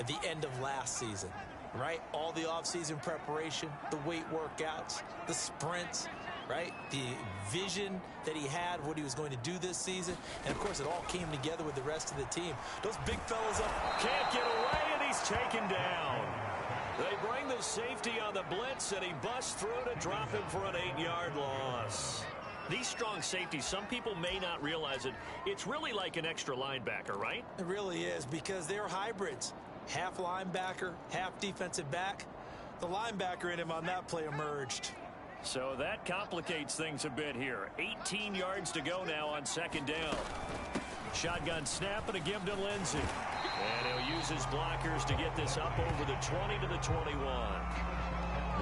at the end of last season, right? All the offseason preparation, the weight workouts, the sprints, right? The vision that he had, what he was going to do this season, and of course it all came together with the rest of the team. Those big fellas up. Can't get away, and he's taken down. They bring the safety on the blitz, and he busts through to drop him for an 8-yard loss. These strong safeties, some people may not realize it. It's really like an extra linebacker, right? It really is, because they're hybrids. Half linebacker, half defensive back. The linebacker in him on that play emerged. So that complicates things a bit here. 18 yards to go now on second down. Shotgun snap and a give to Lindsay. And he'll use his blockers to get this up over the 20 to the 21.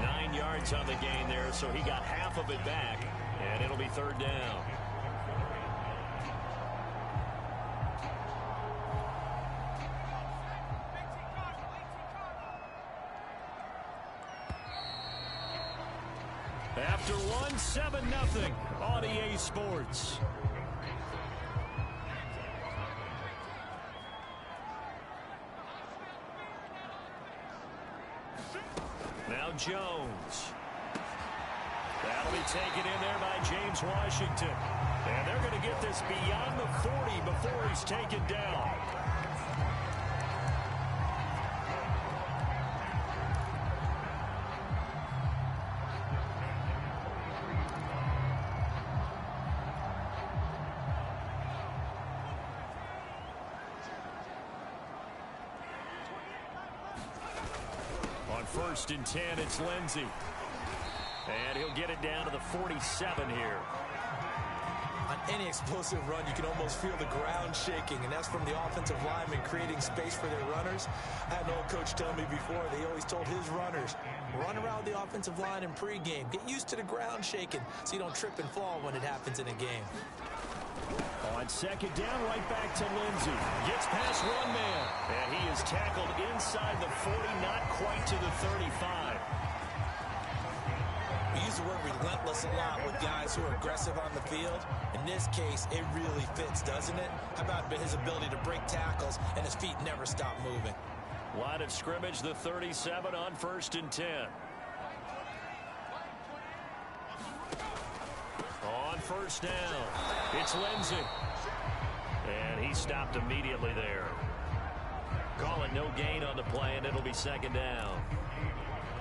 9 yards on the gain there, so he got half of it back. And it'll be third down. After one, 7-0 on EA Sports. Now Jones. That'll be taken in there by James Washington. And they're going to get this beyond the 40 before he's taken down. On 1st and 10, it's Lindsey. And he'll get it down to the 47 here. On any explosive run, you can almost feel the ground shaking, and that's from the offensive linemen creating space for their runners. I had an old coach tell me before, they always told his runners, run around the offensive line in pregame. Get used to the ground shaking so you don't trip and fall when it happens in a game. On 2nd down, right back to Lindsey. Gets past one man, and he is tackled inside the 40, not quite to the 35. We use the word relentless a lot with guys who are aggressive on the field. In this case, it really fits, doesn't it? How about his ability to break tackles and his feet never stop moving? Line of scrimmage, the 37 on 1st and 10. On 1st down, it's Lindsey. And he stopped immediately there. Call it no gain on the play, and it'll be 2nd down.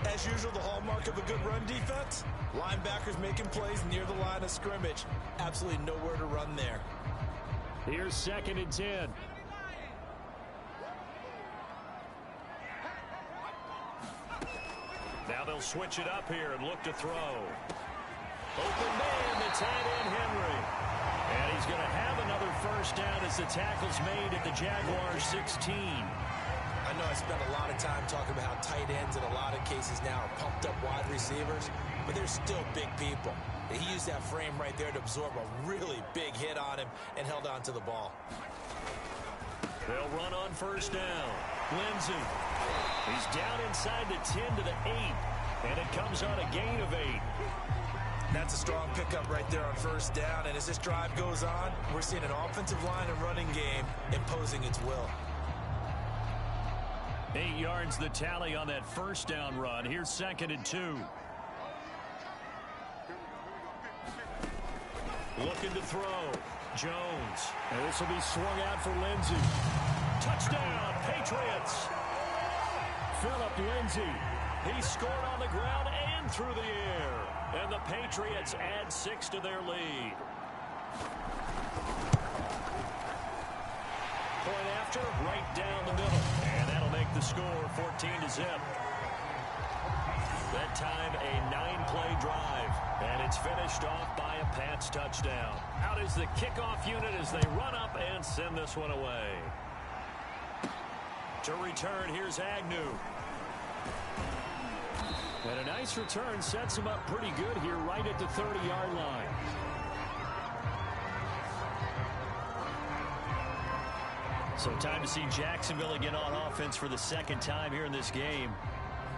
As usual, the hallmark of a good run defense, linebackers making plays near the line of scrimmage. Absolutely nowhere to run there. Here's 2nd and 10. Now they'll switch it up here and look to throw. Open man, the tight end Henry. And he's going to have another 1st down as the tackle's made at the Jaguars 16. I know I spent a lot of time talking about how tight ends in a lot of cases now are pumped up wide receivers, but they're still big people. He used that frame right there to absorb a really big hit on him and held on to the ball. They'll run on 1st down. Lindsey. He's down inside the 10 to the 8, and it comes on a gain of 8. That's a strong pickup right there on 1st down, and as this drive goes on, we're seeing an offensive line and running game imposing its will. 8 yards the tally on that 1st down run. Here's 2nd and 2. Looking to throw. Jones. And this will be swung out for Lindsey. Touchdown, Patriots. Philip Lindsey. He scored on the ground and through the air. And the Patriots add 6 to their lead. Point after, right down the middle. And that'll make the score 14-0. That time, a 9-play drive. And it's finished off by a Pats touchdown. Out is the kickoff unit as they run up and send this one away. To return, here's Agnew. And a nice return sets him up pretty good here right at the 30-yard line. So time to see Jacksonville again on offense for the 2nd time here in this game.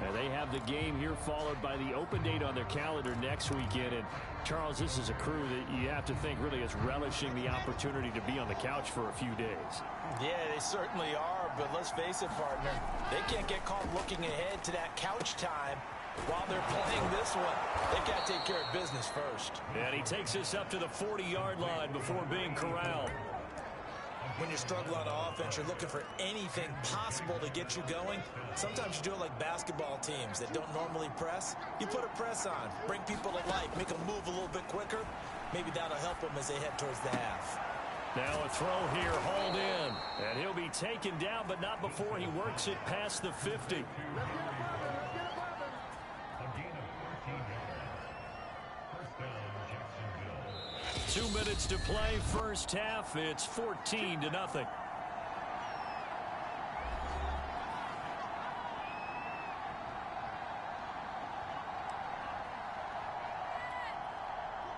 And they have the game here followed by the open date on their calendar next weekend. And Charles, this is a crew that you have to think really is relishing the opportunity to be on the couch for a few days. Yeah, they certainly are, but let's face it, partner. They can't get caught looking ahead to that couch time while they're playing this one. They've got to take care of business first. And he takes us up to the 40-yard line before being corralled. When you struggle on offense, you're looking for anything possible to get you going. Sometimes you do it like basketball teams that don't normally press. You put a press on, bring people to life, make them move a little bit quicker. Maybe that'll help them as they head towards the half. Now a throw here, hauled in. And he'll be taken down, but not before he works it past the 50. 2 minutes to play, 1st half. It's 14-0.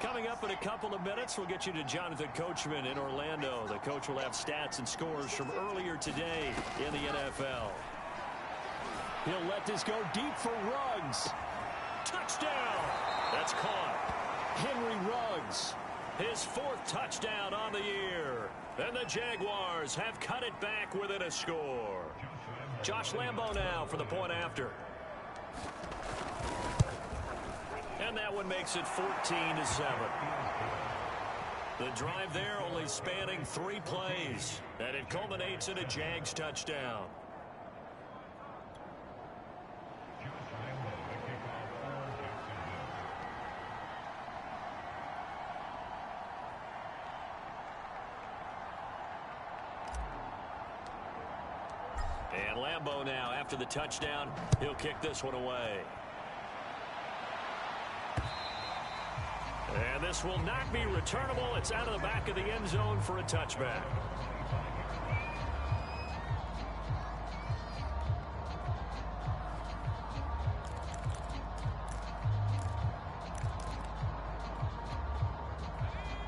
Coming up in a couple of minutes, we'll get you to Jonathan Coachman in Orlando. The coach will have stats and scores from earlier today in the NFL. He'll let this go deep for Ruggs. Touchdown! That's caught. Henry Ruggs. His 4th touchdown on the year. And the Jaguars have cut it back within a score. Josh Lambo now for the point after. And that one makes it 14-7. The drive there only spanning 3 plays, and it culminates in a Jags touchdown. And Lambeau now, after the touchdown, he'll kick this one away. And this will not be returnable. It's out of the back of the end zone for a touchback.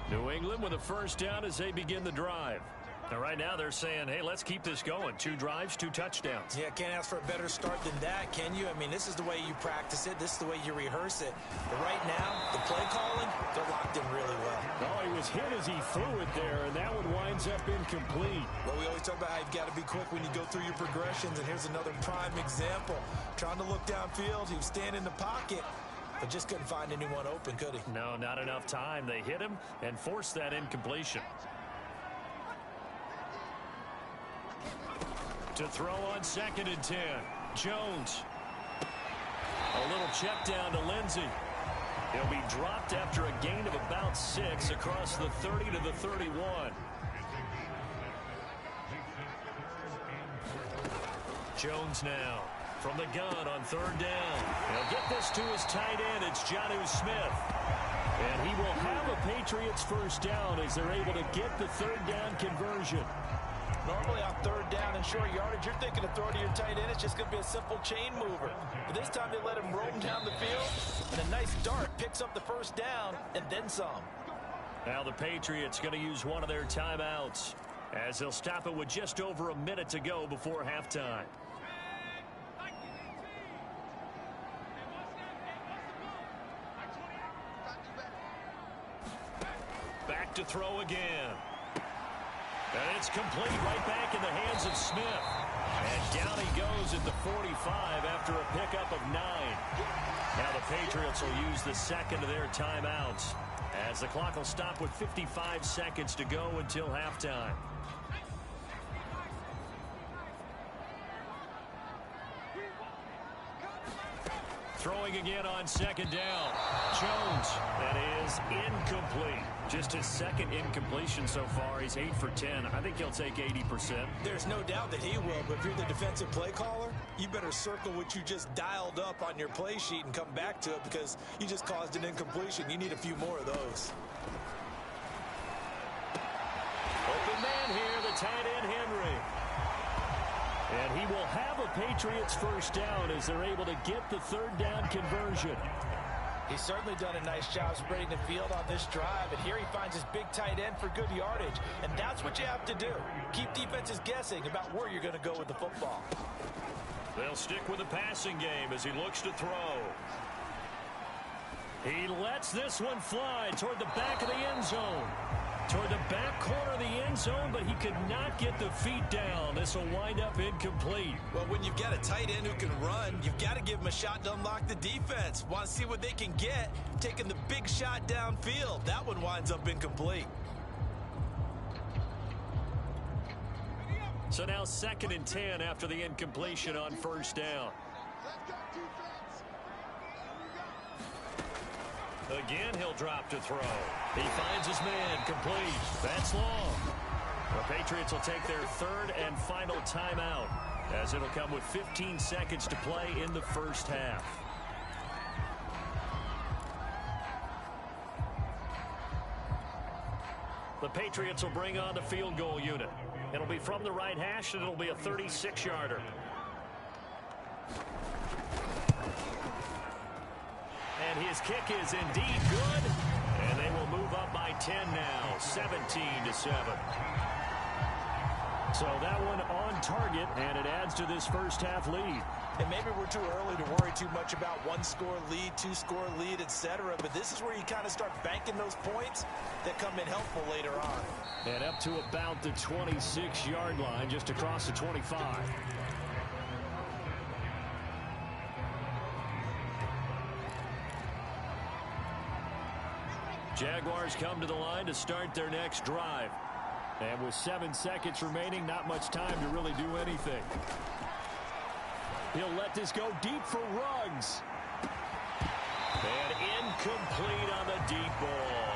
New England with a first down as they begin the drive. Now, right now, they're saying, hey, let's keep this going. 2 drives, 2 touchdowns. Yeah, can't ask for a better start than that, can you? I mean, this is the way you practice it. This is the way you rehearse it. But right now, the play calling, they're locked in really well. Oh, he was hit as he threw it there, and that one winds up incomplete. Well, we always talk about how you've got to be quick when you go through your progressions, and here's another prime example. Trying to look downfield, he was standing in the pocket, but just couldn't find anyone open, could he? No, not enough time. They hit him and forced that incompletion. To throw on 2nd and 10. Jones. A little check down to Lindsey. He'll be dropped after a gain of about 6 across the 30 to the 31. Jones now from the gun on 3rd down. He'll get this to his tight end. It's Jonnu Smith. And he will have a Patriots first down as they're able to get the 3rd down conversion. Normally on 3rd down and short yardage, you're thinking of throwing to your tight end. It's just going to be a simple chain mover. But this time they let him roam down the field, and a nice dart picks up the first down and then some. Now the Patriots going to use one of their timeouts as they'll stop it with just over a minute to go before halftime. Back to throw again. And it's complete right back in the hands of Smith. And down he goes at the 45 after a pickup of 9. Now the Patriots will use the second of their timeouts as the clock will stop with 55 seconds to go until halftime. Throwing again on 2nd down. Jones. That is incomplete. Just his 2nd incompletion so far. He's 8 for 10. I think he'll take 80%. There's no doubt that he will, but if you're the defensive play caller, you better circle what you just dialed up on your play sheet and come back to it because you just caused an incompletion. You need a few more of those. Open man here, the tight end Henry. And he will have a Patriots first down as they're able to get the 3rd down conversion. He's certainly done a nice job spreading the field on this drive, and here he finds his big tight end for good yardage. And that's what you have to do. Keep defenses guessing about where you're going to go with the football. They'll stick with the passing game as he looks to throw. He lets this one fly toward the back of the end zone. Toward the back corner of the end zone, but he could not get the feet down. This will wind up incomplete. Well, when you've got a tight end who can run, you've got to give him a shot to unlock the defense. Want to see what they can get, taking the big shot downfield. That one winds up incomplete. So now 2nd and 10 after the incompletion on 1st down. Again, he'll drop to throw. He finds his man, complete. That's long. The Patriots will take their 3rd and final timeout as it'll come with 15 seconds to play in the first half. The Patriots will bring on the field goal unit. It'll be from the right hash, and it'll be a 36-yarder. And his kick is indeed good. And they will move up by 10 now, 17-7. So that one on target, and it adds to this first half lead. And maybe we're too early to worry too much about 1-score lead, 2-score lead, etc. But this is where you kind of start banking those points that come in helpful later on. And up to about the 26-yard line, just across the 25. Jaguars Jaguars come to the line to start their next drive. And with 7 seconds remaining, not much time to really do anything. He'll let this go deep for Ruggs. And incomplete on the deep ball.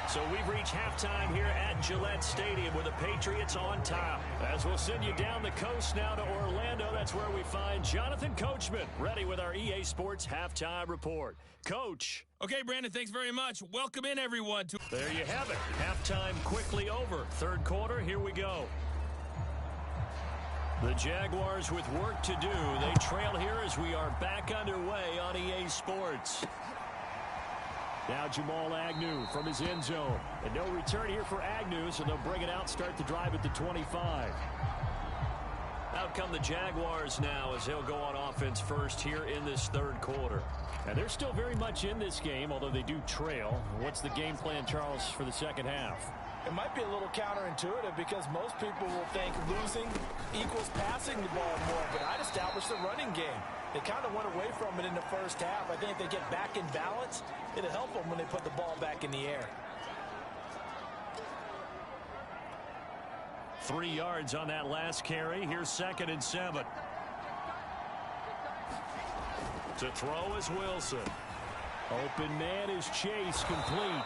So we've reached halftime here at Gillette Stadium with the Patriots on top. As we'll send you down the coast now to Orlando, that's where we find Jonathan Coachman, ready with our EA Sports Halftime Report. Coach. Okay, Brandon, thanks very much. Welcome in, everyone. There you have it. Halftime quickly over. Third quarter, here we go. The Jaguars with work to do. They trail here as we are back underway on EA Sports. Now Jamal Agnew from his end zone. And no return here for Agnew, so they'll bring it out, start the drive at the 25. Out come the Jaguars now as they'll go on offense first here in this third quarter. And they're still very much in this game, although they do trail. What's the game plan, Charles, for the second half? It might be a little counterintuitive because most people will think losing equals passing the ball more, but I'd establish the running game. They kind of went away from it in the first half. I think if they get back in balance, it'll help them when they put the ball back in the air. 3 yards on that last carry. Here's 2nd and 7. To throw is Wilson. Open man is Chase, complete.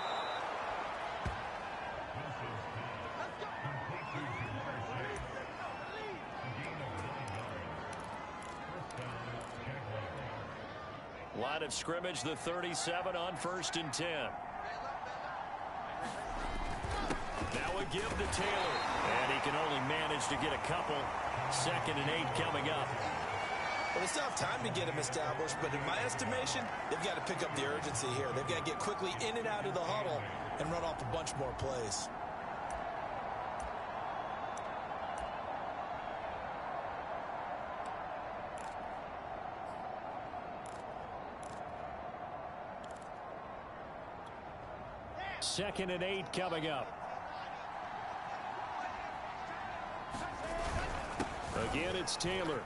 Line of scrimmage, the 37 on 1st and 10. Now a give to Taylor. And he can only manage to get a couple. 2nd and 8 coming up. Well, they still have time to get him established, but in my estimation, they've got to pick up the urgency here. They've got to get quickly in and out of the huddle and run off a bunch more plays. Second and 8 coming up. Again, it's Taylor.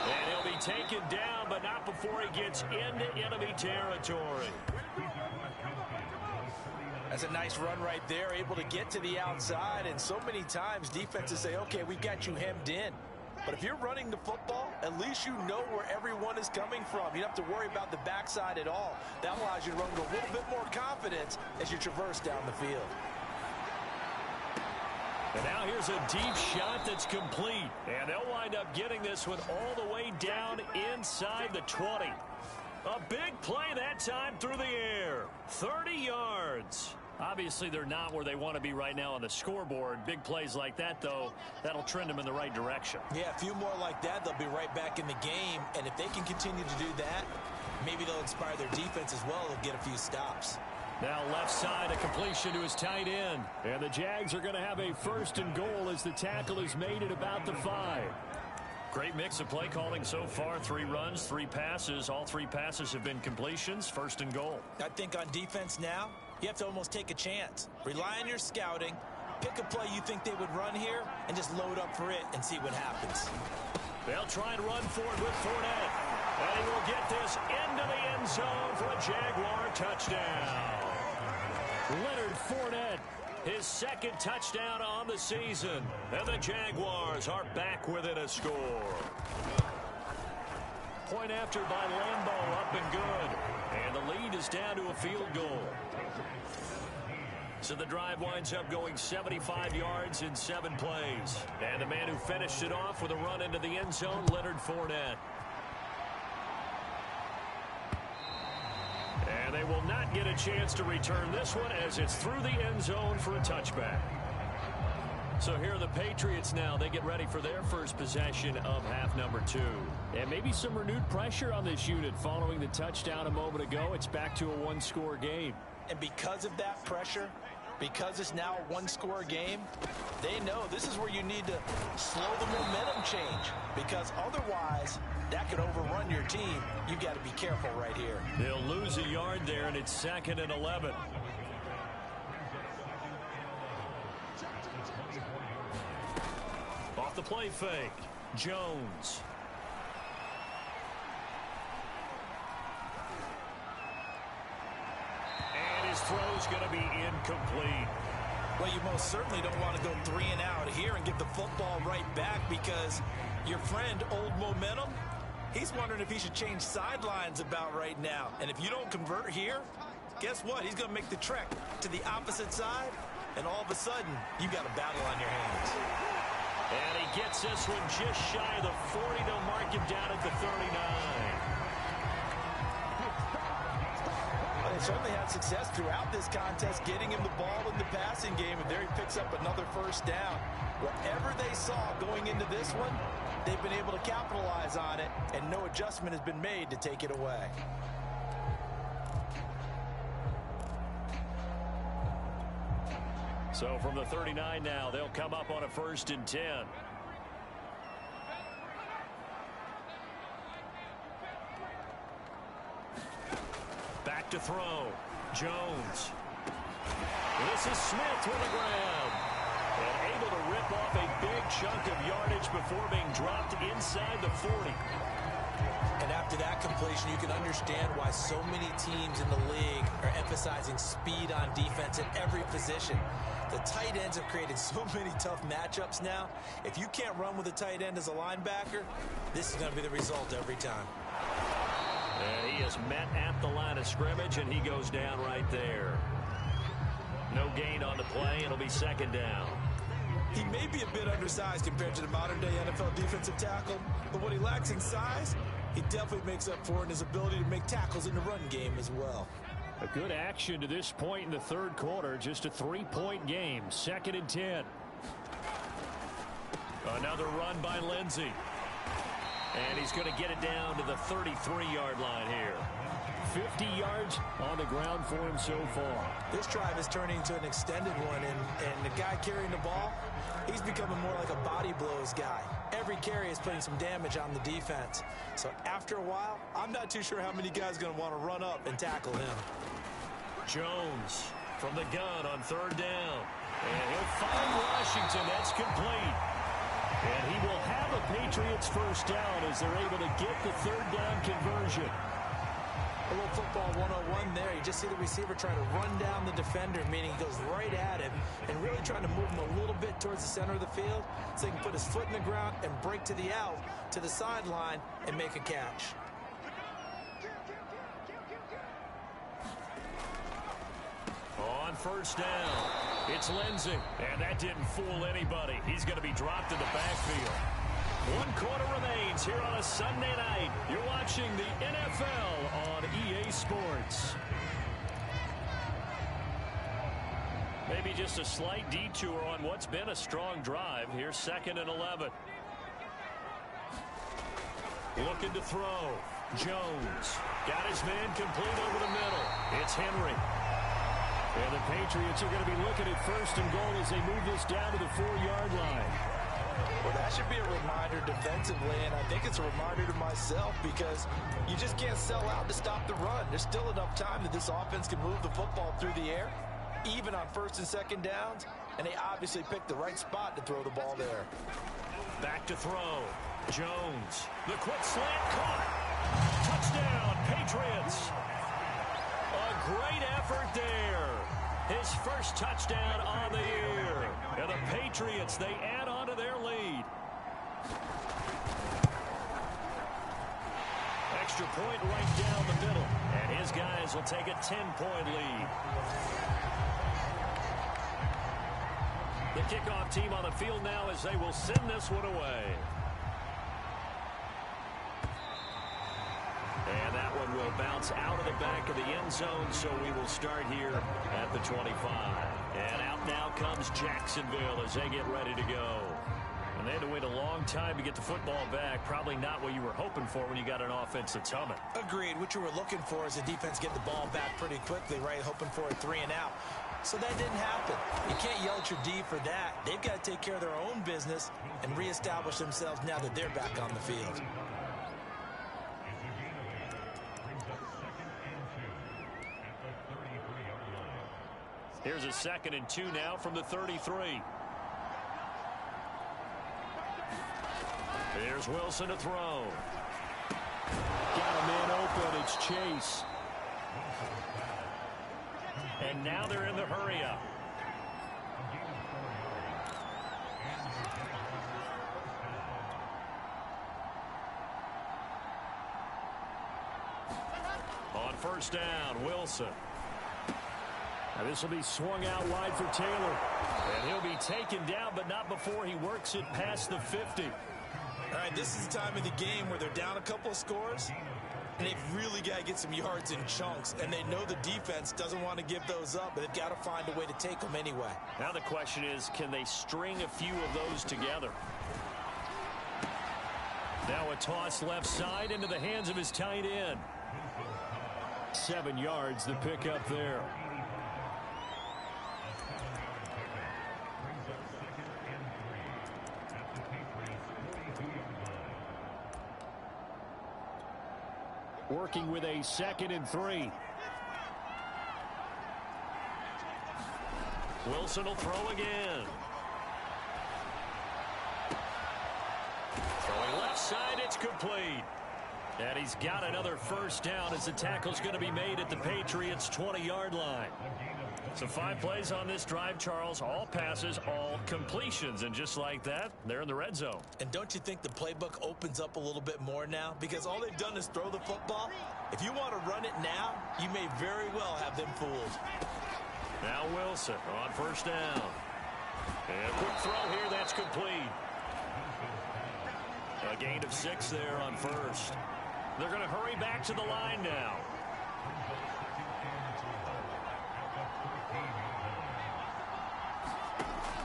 And he'll be taken down, but not before he gets into enemy territory. That's a nice run right there, able to get to the outside, and so many times defenses say, okay, we've got you hemmed in. But if you're running the football, at least you know where everyone is coming from. You don't have to worry about the backside at all. That allows you to run with a little bit more confidence as you traverse down the field. And now here's a deep shot that's complete. And they'll wind up getting this one all the way down inside the 20. A big play that time through the air. 30 yards. Obviously, they're not where they want to be right now on the scoreboard. Big plays like that, though, that'll trend them in the right direction. Yeah, a few more like that, they'll be right back in the game. And if they can continue to do that, maybe they'll inspire their defense as well. They'll get a few stops. Now left side, a completion to his tight end. And the Jags are going to have a 1st and goal as the tackle is made at about the 5. Great mix of play calling so far. 3 runs, 3 passes. All 3 passes have been completions. 1st and goal. I think on defense now, you have to almost take a chance. Rely on your scouting. Pick a play you think they would run here and just load up for it and see what happens. They'll try and run for it with Fournette. And he will get this into the end zone for a Jaguar touchdown. Leonard Fournette, his 2nd touchdown on the season. And the Jaguars are back within a score. Point after by Lambeau, up and good. And the lead is down to a field goal. So the drive winds up going 75 yards in 7 plays. And the man who finished it off with a run into the end zone, Leonard Fournette. And they will not get a chance to return this one as it's through the end zone for a touchback. So here are the Patriots now. They get ready for their first possession of half number 2. And maybe some renewed pressure on this unit following the touchdown a moment ago. It's back to a 1-score game. And because of that pressure, because it's now a 1-score game, they know this is where you need to slow the momentum change, because otherwise that could overrun your team. You've got to be careful right here. They'll lose a yard there, and it's 2nd and 11. Off the play fake, Jones. throw's going to be incomplete. Well, you most certainly don't want to go 3 and out here and give the football right back, because your friend, Old Momentum, he's wondering if he should change sidelines about right now. And if you don't convert here, guess what? He's going to make the trek to the opposite side, and all of a sudden, you got a battle on your hands. And he gets this one just shy of the 40. They'll mark him down at the 39. Well, they certainly had success throughout this contest, getting him the ball in the passing game, and there he picks up another first down. Whatever they saw going into this one, they've been able to capitalize on it, and no adjustment has been made to take it away. So from the 39 now, they'll come up on a 1st and 10. Back to throw. Jones. This is Smith with a grab. And able to rip off a big chunk of yardage before being dropped inside the 40. And after that completion, you can understand why so many teams in the league are emphasizing speed on defense at every position. The tight ends have created so many tough matchups now. If you can't run with a tight end as a linebacker, this is going to be the result every time. And he is met at the line of scrimmage, and he goes down right there. No gain on the play. It'll be 2nd down. He may be a bit undersized compared to the modern-day NFL defensive tackle, but what he lacks in size, he definitely makes up for in his ability to make tackles in the run game as well. A good action to this point in the 3rd quarter. Just a 3-point game. 2nd and 10. Another run by Lindsey. And he's going to get it down to the 33-yard line here. 50 yards on the ground for him so far. This drive is turning into an extended one, and the guy carrying the ball, he's becoming more like a body blows guy. Every carry is putting some damage on the defense. So after a while, I'm not too sure how many guys are going to want to run up and tackle him. Jones from the gun on 3rd down. And he'll find Washington. That's complete. And he will have a Patriots first down as they're able to get the 3rd down conversion. A little football 101 there. You just see the receiver trying to run down the defender, meaning he goes right at him and really trying to move him a little bit towards the center of the field so he can put his foot in the ground and break to the out, to the sideline, and make a catch. On 1st down, it's Lindsey. And that didn't fool anybody. He's going to be dropped in the backfield. 1 quarter remains here on a Sunday night. You're watching the NFL on EA Sports. Maybe just a slight detour on what's been a strong drive. Here's 2nd and 11. Looking to throw. Jones got his man complete over the middle. It's Henry. And the Patriots are going to be looking at 1st and goal as they move this down to the 4-yard line. Well, that should be a reminder defensively, and I think it's a reminder to myself, because you just can't sell out to stop the run. There's still enough time that this offense can move the football through the air, even on 1st and 2nd downs, and they obviously picked the right spot to throw the ball there. Back to throw. Jones. The quick slant caught. Touchdown, Patriots. A great effort there. His first touchdown on the year. And the Patriots, they add on to their lead. Extra point right down the middle. And his guys will take a 10-point lead. The kickoff team on the field now as they will send this one away. And that one will bounce out of the back of the end zone, so we will start here at the 25. And out now comes Jacksonville as they get ready to go. And they had to wait a long time to get the football back. Probably not what you were hoping for when you got an offense that's humming. Agreed. What you were looking for is the defense get the ball back pretty quickly, right? Hoping for a 3 and out. So that didn't happen. You can't yell at your D for that. They've got to take care of their own business and reestablish themselves now that they're back on the field. Here's a 2nd and 2 now from the 33. Here's Wilson to throw. Got a man open. It's Chase. And now they're in the hurry-up. On first down, Wilson. Now this will be swung out wide for Taylor. And he'll be taken down, but not before he works it past the 50. All right, this is the time of the game where they're down a couple of scores, and they've really got to get some yards in chunks, and they know the defense doesn't want to give those up, but they've got to find a way to take them anyway. Now the question is, can they string a few of those together? Now a toss left side into the hands of his tight end. 7 yards, the pickup there. Working with a 2nd and 3. Wilson will throw again. Throwing left side, it's complete. And he's got another first down as the tackle's going to be made at the Patriots' 20-yard line. So 5 plays on this drive, Charles. All passes, all completions. And just like that, they're in the red zone. And don't you think the playbook opens up a little bit more now? Because all they've done is throw the football. If you want to run it now, you may very well have them fooled. Now Wilson on first down. And a quick throw here, that's complete. A gain of 6 there on first. They're going to hurry back to the line now.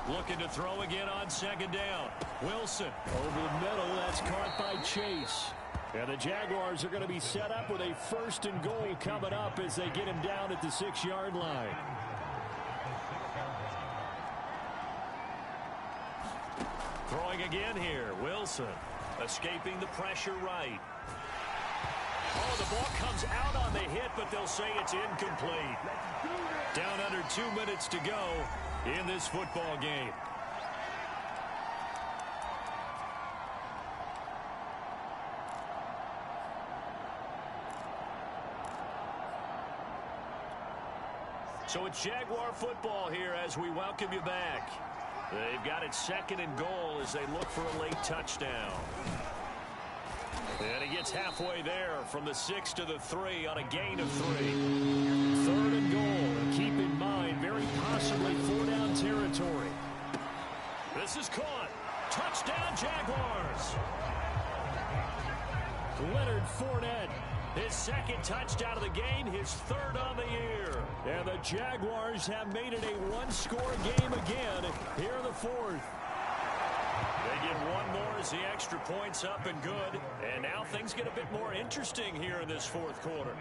Looking to throw again on 2nd down. Wilson over the middle. That's caught by Chase. And the Jaguars are going to be set up with a 1st and goal coming up as they get him down at the 6-yard line. Throwing again here. Wilson escaping the pressure right. Oh, the ball comes out on the hit, but they'll say it's incomplete. Down under 2 minutes to go in this football game. So it's Jaguar football here as we welcome you back. They've got it 2nd and goal as they look for a late touchdown. And he gets halfway there from the 6 to the 3 on a gain of 3. 3rd and goal. And keep in mind, very possibly 4-down territory. This is caught. Touchdown, Jaguars. Leonard Fournette, his 2nd touchdown of the game, his 3rd on the year. And the Jaguars have made it a 1-score game again here in the 4th. They get 1 more as the extra point's up and good. And now things get a bit more interesting here in this 4th quarter.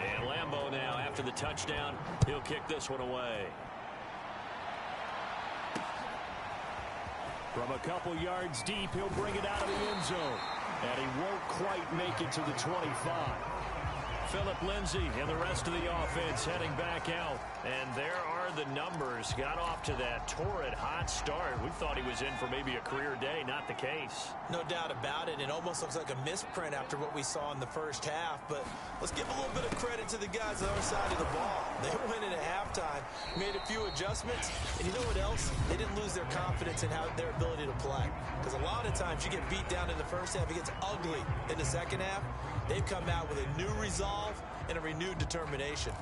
And Lambeau now, after the touchdown, he'll kick this one away. From a couple yards deep, he'll bring it out of the end zone. And he won't quite make it to the 25. Phillip Lindsay and the rest of the offense heading back out. And there are the numbers. Got off to that torrid hot start. We thought he was in for maybe a career day. Not the case. No doubt about it. It almost looks like a misprint after what we saw in the first half. But let's give a little bit of credit to the guys on the other side of the ball. They went in at halftime, made a few adjustments. And you know what else? They didn't lose their confidence in their ability to play. Because a lot of times you get beat down in the first half. It gets ugly in the second half. They've come out with a new resolve and a renewed determination.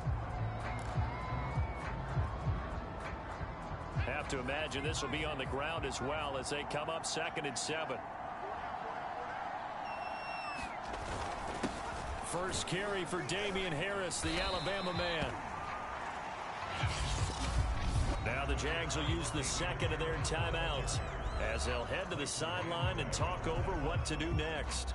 Have to imagine this will be on the ground as well as they come up 2nd and 7. First carry for Damian Harris, the Alabama man. Now the Jags will use the 2nd of their timeouts as they'll head to the sideline and talk over what to do next.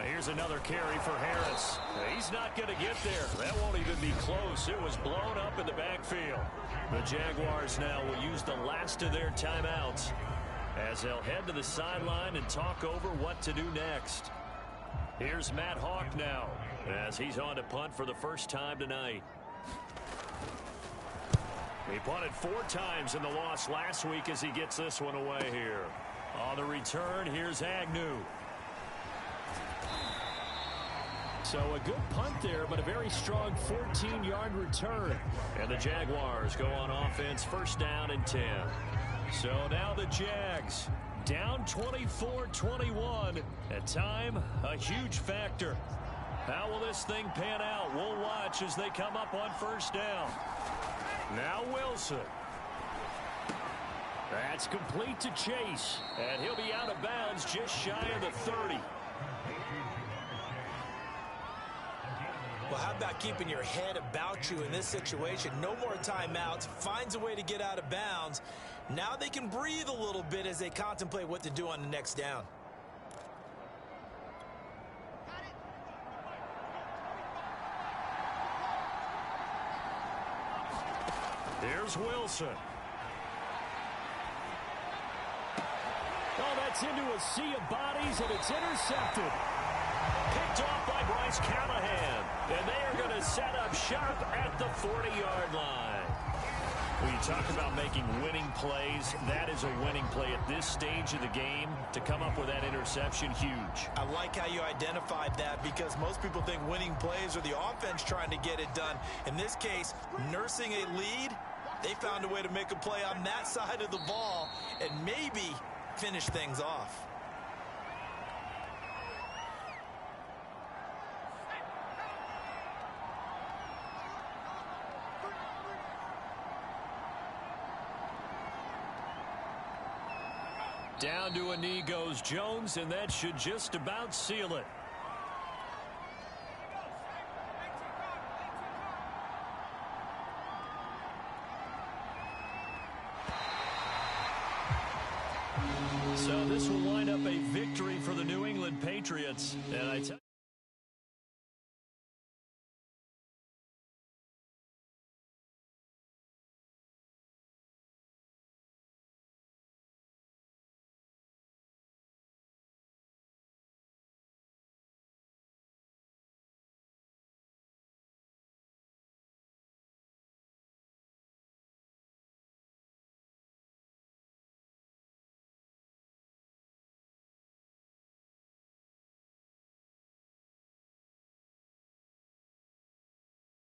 Here's another carry for Harris. He's not going to get there. That won't even be close. It was blown up in the backfield. The Jaguars now will use the last of their timeouts as they'll head to the sideline and talk over what to do next. Here's Matt Hawk now as he's on to punt for the first time tonight. He punted 4 times in the loss last week as he gets this one away here. On the return, here's Agnew. So a good punt there, but a very strong 14-yard return. And the Jaguars go on offense, first down and 10. So now the Jags down 24-21. At time, a huge factor. How will this thing pan out? We'll watch as they come up on first down. Now Wilson. That's complete to Chase. And he'll be out of bounds just shy of the 30. Well, how about keeping your head about you in this situation? No more timeouts. Finds a way to get out of bounds. Now they can breathe a little bit as they contemplate what to do on the next down. Here's Wilson. Oh, that's into a sea of bodies, and it's intercepted. Picked off by Bryce Callahan. And they are going to set up shop at the 40-yard line. When you talk about making winning plays, that is a winning play at this stage of the game. To come up with that interception, huge. I like how you identified that because most people think winning plays are the offense trying to get it done. In this case, nursing a lead, they found a way to make a play on that side of the ball and maybe finish things off. Down to a knee goes Jones, and that should just about seal it. So this will wind up a victory for the New England Patriots. And